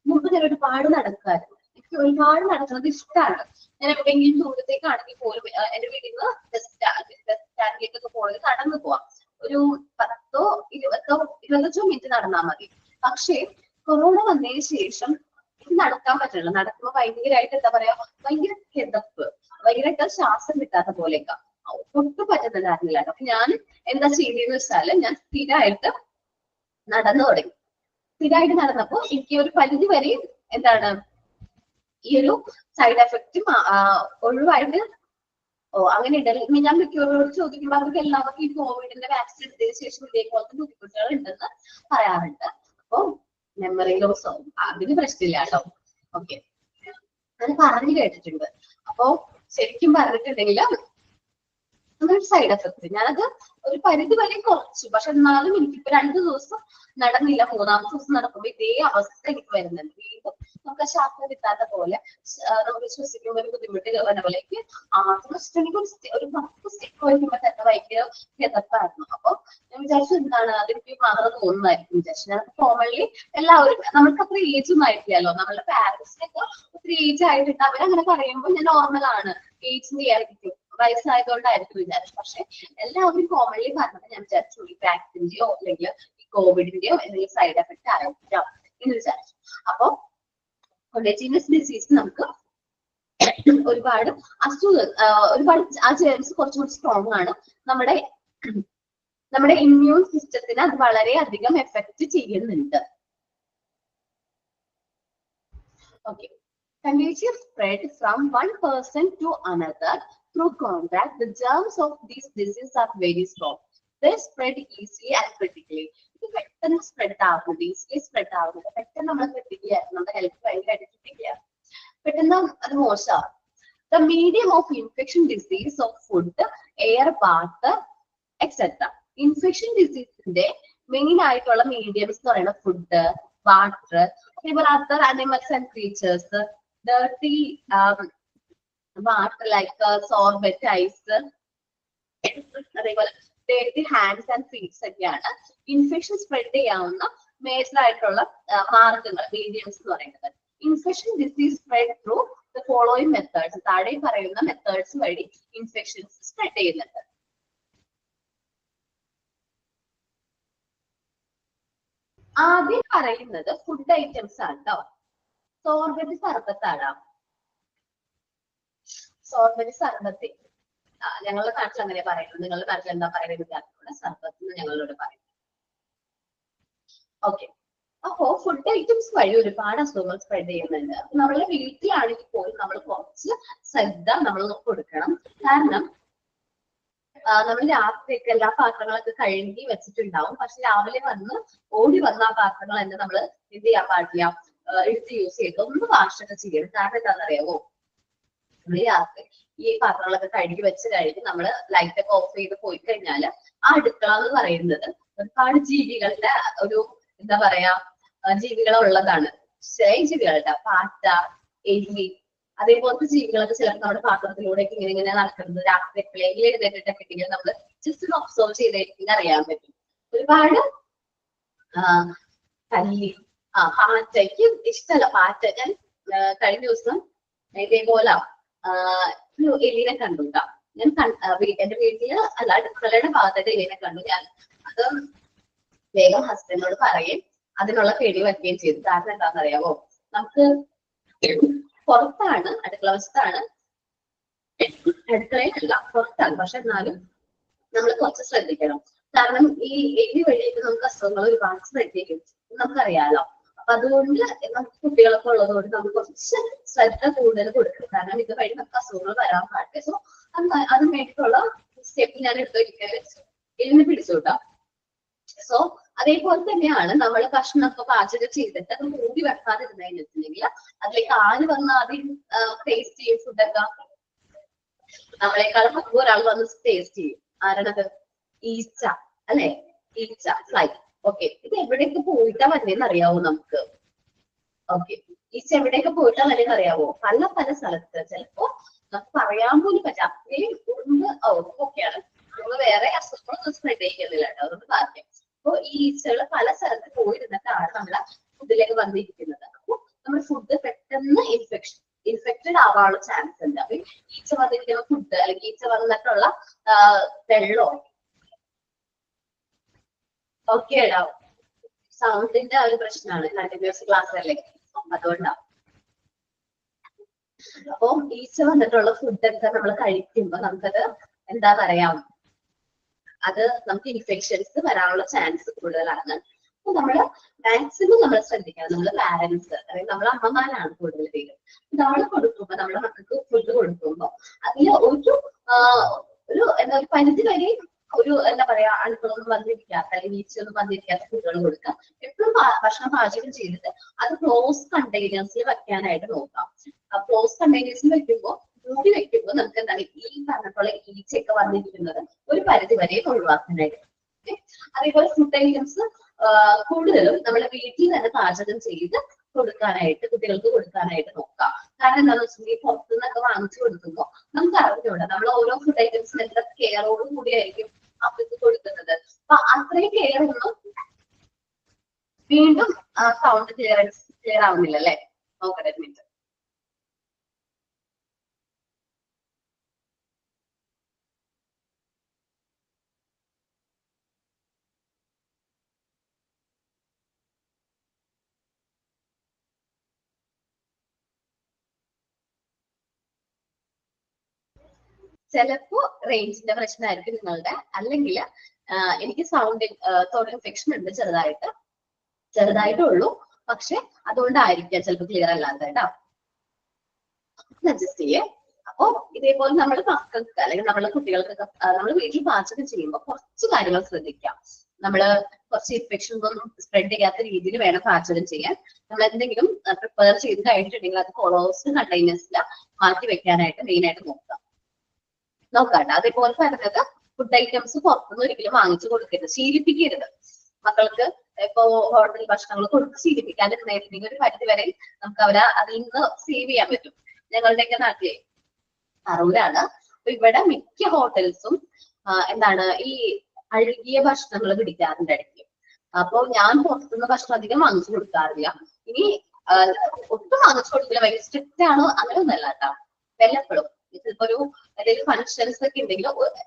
മുമ്പ് ഞാൻ ഒരുപാട് നടക്കുമായിരുന്നു. എനിക്ക് ഒരുപാട് നടക്കുന്നത് ഇഷ്ടമാണ്. ഞാൻ എവിടെയെങ്കിലും ദൂരത്തേക്കാണെങ്കിൽ പോലും എന്റെ വീട്ടിൽ നിന്ന് ബസ് സ്റ്റാൻഡിലേക്കൊക്കെ പോയത് നടന്നു പോവാം. ഒരു 10-20 മിനിറ്റ് നടന്നാൽ മതി. പക്ഷേ കൊറോണ വന്നതിന് ശേഷം ഇത് നടക്കാൻ പറ്റില്ല. നടക്കുമ്പോൾ ഭയങ്കരമായിട്ട് എന്താ പറയാ, ഭയങ്കര കിതപ്പ്, ഭയങ്കരമായിട്ട് ശ്വാസം കിട്ടാത്ത പോലെയൊക്കെ. ഒട്ടും പറ്റുന്നുണ്ടായിരുന്നില്ല. അപ്പൊ ഞാൻ എന്താ ചെയ്തതെന്ന് വെച്ചാല് ഞാൻ സ്ഥിരമായിട്ട് നടന്നു തുടങ്ങി. സ്ഥിരമായിട്ട് നടന്നപ്പോ എനിക്ക് ഒരു പരിധി വരെ എന്താണ് ഈ ഒരു സൈഡ് എഫക്റ്റും ഒഴിവായിട്ട് അങ്ങനെ ഉണ്ടല്ലോ. ഞാൻ മിക്കവരോട് ചോദിക്കുമ്പോൾ അവർക്ക് എല്ലാവർക്കും ഈ കോവിഡിന്റെ വാക്സിൻ എടുത്തതിന് ശേഷം ഇതേപോലത്തെ ബുദ്ധിമുട്ടുകൾ ഉണ്ടെന്ന് പറയാറുണ്ട്. അപ്പൊ മെമ്മറി ലോസോ അതിന് പ്രശ്നമില്ല കേട്ടോ. ഓക്കെ, ഞാൻ പറഞ്ഞു കേട്ടിട്ടുണ്ട്. അപ്പൊ ശരിക്കും പറഞ്ഞിട്ടുണ്ടെങ്കിൽ അതൊരു സൈഡ് എഫക്ട്. ഞാനത് ഒരു പരിധി വരെ കുറച്ചു. പക്ഷെ എന്നാലും എനിക്കിപ്പോ 2 ദിവസം നടന്നില്ല. 3ാമത്തെ ദിവസം നടക്കുമ്പോ ഇതേ അവസ്ഥ എനിക്ക് വരുന്നുണ്ട്. വീണ്ടും നമുക്ക് ശ്വാസം കിട്ടാത്ത പോലെ, നമുക്ക് ശ്വസിക്കുമ്പോൾ ഒരു ബുദ്ധിമുട്ട് വരുന്ന പോലെ. എനിക്ക് ആദ്യം ഒരു 10 സ്റ്റെപ്പ് വയ്ക്കുമ്പോ തന്നെ ഭയങ്കര കിതപ്പായിരുന്നു. അപ്പൊ ഞാൻ വിചാരിച്ചു എന്താണ് അതെനിക്ക് മാത്രം തോന്നുന്നതായിരിക്കും വിചാരിച്ചു. ഞാൻ കോമൺലി എല്ലാവരും, നമ്മൾക്ക് അത്ര ഏജ് ഒന്നും ആയിട്ടില്ലല്ലോ. നമ്മളുടെ പാരന്റ്സിനൊക്കെ ഒത്തിരി ഏജ് ആയിട്ടുണ്ട്. അവരങ്ങനെ പറയുമ്പോൾ ഞാൻ നോർമലാണ്, ഏജിന്റെ ആയിരിക്കും, വയസ്സായതുകൊണ്ടായിരിക്കും വിചാരിച്ചു. പക്ഷെ എല്ലാവരും കോമൺലി പറഞ്ഞത് ഞാൻ വിചാരിച്ചു ഈ വാക്സിന്റെയോ അല്ലെങ്കിൽ ഈ കോവിഡിന്റെയോ എന്തെങ്കിലും സൈഡ് എഫക്ട് ആയിരിക്കാം എന്ന് വിചാരിച്ചു. അപ്പൊ കൊണ്ടേജിയസ് ഡിസീസ് നമുക്ക് ഒരുപാട് ഒരുപാട് ആ ജേംസ് കുറച്ചുകൂടി സ്ട്രോങ് ആണ്. നമ്മുടെ ഇമ്മ്യൂൺ സിസ്റ്റത്തിന് അത് വളരെയധികം എഫക്ട് ചെയ്യുന്നുണ്ട്. Okay, contagious spread from one person to another through contact. The germs of these diseases are very strong. They spread easily and critically. ഇത് പെട്ടെന്ന് സ്പ്രെഡ് ആവുന്നത്, ഈസിലി സ്പ്രെഡ് ആവുന്നത്, പെട്ടെന്ന് നമ്മൾ ക്രിട്ടിക്കലാണ്, നമ്മുടെ ഹെൽത്ത് ഭയങ്കരമായിട്ട് ക്രിട്ടിക്കലാണ്, പെട്ടെന്ന് അത് മോശമാണ്. The medium of infection disease of food, air, bath, etc. Infection ഡിസീസിന്റെ മെയിൻ ആയിട്ടുള്ള മീഡിയംസ് എന്ന് പറയുന്നത് ഫുഡ്, വാട്ടർ, അതേപോലെ other animals and creatures, dirty water like sorbet, ice, അതേപോലെ dirty hands and feet ഒക്കെയാണ് ഇൻഫെക്ഷൻ സ്പ്രെഡ് ചെയ്യാവുന്ന മേജർ ആയിട്ടുള്ള മാർഗങ്ങൾ, മീഡിയംസ് എന്ന് പറയുന്നത്. Infection disease spread through the following methods. താഴെ പറയുന്ന മെത്തേഡ്സ് വഴി ഇൻഫെക്ഷൻസ് സ്പ്രെഡ് ചെയ്യുന്നുണ്ട്. ആദ്യം പറയുന്നത് ഫുഡ് ഐറ്റംസ് ആണ് കേട്ടോ. സോർബറ്റ് സർബത്താണ്. സോർബറ്റ് സർബത്ത് ഞങ്ങളുടെ നാട്ടിൽ അങ്ങനെ പറയുന്നത്. നിങ്ങളുടെ നാട്ടിൽ എന്താ പറയുന്നത്? സർബത്ത് എന്ന് ഞങ്ങളോട് പറയും. ഓക്കെ, അപ്പോ ഫുഡ് ഐറ്റംസ് വഴി ഒരുപാട് അസുഖങ്ങൾ സ്പ്രെഡ് ചെയ്യുന്നുണ്ട്. നമ്മളുടെ വീട്ടിലാണെങ്കിൽ പോലും നമ്മൾ കുറച്ച് ശ്രദ്ധ നമ്മൾ കൊടുക്കണം. കാരണം നമ്മൾ രാത്രിയൊക്കെ എല്ലാ പാത്രങ്ങളൊക്കെ കഴുകി വെച്ചിട്ടുണ്ടാവും. പക്ഷെ രാവിലെ ഓടി വന്ന ആ പാത്രങ്ങൾ തന്നെ നമ്മൾ എന്ത് ചെയ്യാൻ പാടില്ല, എടുത്ത് യൂസ് ചെയ്ത് ഒന്ന് വാഷൊക്കെ ചെയ്യണം. കാരണം എന്താണെന്നറിയാമോ, നമ്മൾ രാത്രി ഈ പാത്രങ്ങളൊക്കെ കഴുകി വെച്ച് കഴിഞ്ഞ് നമ്മൾ ലൈറ്റ് ഒക്കെ ഓഫ് ചെയ്ത് പോയി കഴിഞ്ഞാല് ആ അടുക്കള എന്ന് പറയുന്നത് ഒരുപാട് ജീവികളുടെ ഒരു എന്താ പറയാ ജീവികളുള്ളതാണ്. ജീവികളുടെ പാറ്റ, എലി, അതേപോലത്തെ ജീവികളൊക്കെ ചിലപ്പോൾ നമ്മുടെ പാത്രത്തിലൂടെ ഇങ്ങനെ നടക്കുന്നത് രാത്രി എപ്പോഴെങ്കിലും എഴുന്നേറ്റിട്ടൊക്കെ നമ്മൾ ജസ്റ്റ് ഒന്ന് ഒബ്സർവ് ചെയ്തായിരിക്കും അറിയാൻ പറ്റും. ഒരുപാട് കല്ലി, പാറ്റയ്ക്ക് ഇഷ്ടമല്ല പാറ്റ. ഞാൻ കഴിഞ്ഞ ദിവസം ഇതേപോലെ എലിനെ കണ്ടു കേട്ടോ. ഞാൻ എന്റെ വീട്ടില് അല്ല അടുക്കളയുടെ ഭാഗത്തായിട്ട് എലിനെ കണ്ടു. ഞാൻ അത് വേഗം ഹസ്ബൻഡിനോട് പറയും, അതിനുള്ള പേടി വയ്ക്കുകയും ചെയ്തു. കാരണം എന്താണെന്ന് അറിയാമോ, നമുക്ക് പുറത്താണ്, അടുക്കള വശത്താണ്, അടുക്കളയിലല്ല പുറത്താണ്. പക്ഷെ എന്നാലും നമ്മൾ കുറച്ച് ശ്രദ്ധിക്കണം. കാരണം ഈ എലി വഴിയിട്ട് നമുക്ക് അസുഖങ്ങൾ ഒരുപാട് സ്പ്രെഡ് ചെയ്യും, നമുക്കറിയാലോ. അപ്പൊ അതുകൊണ്ട് നമുക്ക് കുട്ടികളൊക്കെ ഉള്ളതുകൊണ്ട് നമ്മൾ കുറച്ച് ശ്രദ്ധ കൂടുതൽ കൊടുക്കണം. കാരണം ഇത് വഴി നമുക്ക് അസുഖങ്ങൾ വരാൻ പാടില്ല. സോ അതിന് വേണ്ടിയിട്ടുള്ള സ്റ്റെപ്പ് ഞാൻ എടുത്തൊരിക്കൽ വെച്ചു, എലിനെ പിടിച്ചുകൂട്ടാ. സോ അതേപോലെ തന്നെയാണ് നമ്മൾ ഭക്ഷണമൊക്കെ പാചകം ചെയ്തിട്ട് അത് മൂടി വെക്കാതിരുന്നതെന്ന് വെച്ചിട്ടുണ്ടെങ്കിൽ അതിലേക്ക് ആര് വന്ന് ആദ്യം ടേസ്റ്റ് ചെയ്യും ഫുഡൊക്കെ, നമ്മളെക്കാളും മുമ്പ് ഒരാൾ വന്ന് ടേസ്റ്റ് ചെയ്യും. ആരാണത്? ഈച്ച അല്ലെ, ഈച്ച, ഫ്ലൈ. ഓക്കെ, ഇത് എവിടെയൊക്കെ പോയിട്ടാ വരുന്നതെന്ന് അറിയാവോ നമുക്ക്? ഓക്കെ, ഈച്ച എവിടെയൊക്കെ പോയിട്ടാ വരുന്നതെന്ന് അറിയാവോ? പല പല സ്ഥലത്ത്. ചിലപ്പോ നമുക്ക് പറയാൻ പോലും പറ്റാം. അത്രയും ഓക്കെയാണ്. നമ്മൾ വേറെ അസുഖങ്ങളൊന്നും സ്പ്രെഡ് ചെയ്യുന്നില്ല കേട്ടോ, അതൊന്ന് പറയാം. അപ്പൊ ഈ ഈച്ചകൾ പല സ്ഥലത്ത് പോയിരുന്നിട്ടാണ് നമ്മളെ ഫുഡിലേക്ക് വന്നിരിക്കുന്നത്. അപ്പൊ നമ്മുടെ ഫുഡ് പെട്ടെന്ന് ഇൻഫെക്റ്റഡ് ആവാനുള്ള ചാൻസ് ഉണ്ട്. അപ്പൊ ഈച്ച വന്നിരിക്കുന്ന ഫുഡ് അല്ലെങ്കിൽ ഈച്ച വന്നിട്ടുള്ള വെള്ളമോ ഒക്കെ ഇടാവും. സൗണ്ടിന്റെ ഒരു പ്രശ്നമാണ് കണ്ടിന്യൂസ് ക്ലാസ് അല്ലേ, അതുകൊണ്ടാവും. അപ്പൊ ഈച്ച വന്നിട്ടുള്ള ഫുഡൊക്കെ നമ്മൾ കഴിക്കുമ്പോ നമുക്കത് എന്താ പറയാ, അത് നമുക്ക് ഇൻഫെക്ഷൻസ് വരാനുള്ള ചാൻസ് കൂടുതലാണ്. അപ്പൊ നമ്മള് മാക്സിമം നമ്മൾ ശ്രദ്ധിക്കണം. നമ്മള് പാരന്റ്സ്, അതായത് നമ്മളെ അമ്മമാരാണ് കൂടുതൽ പേര്. നമ്മൾ കൊടുക്കുമ്പോ, നമ്മുടെ മക്കൾക്ക് ഫുഡ് കൊടുക്കുമ്പോ അതിൽ ഒരു എന്താ ഒരു പരിധി വരെ ഒരു എന്താ പറയാ അണുക്കളൊന്നും വന്നിരിക്കാത്ത അല്ലെങ്കിൽ ഈച്ചയൊന്നും വന്നിരിക്കാത്ത ഫുഡുകൾ കൊടുക്കുക. എപ്പോഴും ഭക്ഷണം പാചകം ചെയ്തിട്ട് അത് ക്ലോസ് കണ്ടെയ്നേഴ്സിൽ വെക്കാനായിട്ട് നോക്കാം. ക്ലോസ് കണ്ടെയ്നേഴ്സിൽ വെക്കുമ്പോൾ, മൂടി വെക്കുമ്പോൾ നമുക്ക് എന്താണ് ഈ പറഞ്ഞപ്പോൾ ഈച്ചയൊക്കെ വന്നിരിക്കുന്നത് ഒരു പരിധി വരെ ഒഴിവാക്കാനായിട്ട്. അതേപോലെ ഫുഡ് ഐറ്റംസ് കൂടുതലും നമ്മുടെ വീട്ടിൽ തന്നെ പാചകം ചെയ്ത് കൊടുക്കാനായിട്ട്, കുട്ടികൾക്ക് കൊടുക്കാനായിട്ട് നോക്കാം. കാരണം എന്താണെന്ന് വെച്ചിട്ടുണ്ടെങ്കിൽ പുറത്തുനിന്നൊക്കെ വാങ്ങിച്ചു കൊടുക്കുമ്പോൾ നമുക്ക് അറിഞ്ഞൂടാ നമ്മൾ ഓരോ ഫുഡ് ഐറ്റംസിന് എത്ര കെയറോടും കൂടിയായിരിക്കും അവർക്ക് കൊടുക്കുന്നത്. അപ്പൊ അത്രയും കെയർ ഒന്നും വീണ്ടും സൗണ്ട് ക്ലിയർ ആവുന്നില്ല അല്ലെ? നോക്കട്ടെ മിനിറ്റ്. ചിലപ്പോ റേഞ്ചിന്റെ പ്രശ്നമായിരിക്കും നിങ്ങളുടെ, അല്ലെങ്കിൽ എനിക്ക് സൗണ്ട് തോട് ഇൻഫെക്ഷൻ ഉണ്ട് ചെറുതായിട്ടേ ഉള്ളൂ, പക്ഷെ അതുകൊണ്ടായിരിക്കാം ചിലപ്പോൾ ക്ലിയർ അല്ലാത്ത കേട്ടോ. അഡ്ജസ്റ്റ് ചെയ്യേ. അപ്പൊ ഇതേപോലെ നമ്മൾ മക്കൾക്ക് അല്ലെങ്കിൽ നമ്മളെ കുട്ടികൾക്കൊക്കെ നമ്മൾ വീട്ടിൽ പാചകം ചെയ്യുമ്പോൾ കുറച്ച് കാര്യങ്ങൾ ശ്രദ്ധിക്കാം. നമ്മള് കുറച്ച് ഇൻഫെക്ഷൻ ഒന്നും സ്പ്രെഡ് ചെയ്യാത്ത രീതിയിൽ വേണം പാചകം ചെയ്യാൻ. നമ്മൾ എന്തെങ്കിലും പ്രിപ്പയർ ചെയ്ത് കഴിഞ്ഞിട്ടുണ്ടെങ്കിൽ അത് ക്ലോസ്ഡ് കണ്ടെയ്നേഴ്സിൽ മാറ്റി വെക്കാനായിട്ട് മെയിൻ ആയിട്ട് നോക്കാം. അതേപോലെ പറഞ്ഞത് ഫുഡ് ഐറ്റംസ് പുറത്തുനിന്ന് ഒരിക്കലും വാങ്ങിച്ചു കൊടുക്കരുത്, ശീലിപ്പിക്കരുത്. മക്കൾക്ക് ഇപ്പൊ ഹോട്ടൽ ഭക്ഷണങ്ങൾ കൊടുത്ത് ശീലിപ്പിക്കാതിരുന്നിട്ടുണ്ടെങ്കിൽ ഒരു പരിധി വരെ നമുക്ക് അവരെ അതിൽ നിന്ന് സേവ് ചെയ്യാൻ പറ്റും. ഞങ്ങളുടെയൊക്കെ നാട്ടിലെ അറൂരാണ്. അപ്പൊ ഇവിടെ മിക്ക ഹോട്ടൽസും എന്താണ് ഈ അഴുകിയ ഭക്ഷണങ്ങൾ പിടിക്കാറുണ്ട് ഇടയ്ക്ക്. അപ്പൊ ഞാൻ പുറത്തുനിന്ന് ഭക്ഷണം അധികം വാങ്ങിച്ചു കൊടുക്കാറില്ല. ഇനി ഒട്ടും വാങ്ങിച്ചു കൊടുക്കില്ല, ഭയങ്കര സ്ട്രിക്റ്റ് ആണ് അങ്ങനെ ഒന്നല്ല കേട്ടോ. വല്ലപ്പോഴും ഇപ്പൊ ഒരു എന്തെങ്കിലും ഫങ്ഷൻസ് ഒക്കെ ഉണ്ടെങ്കിൽ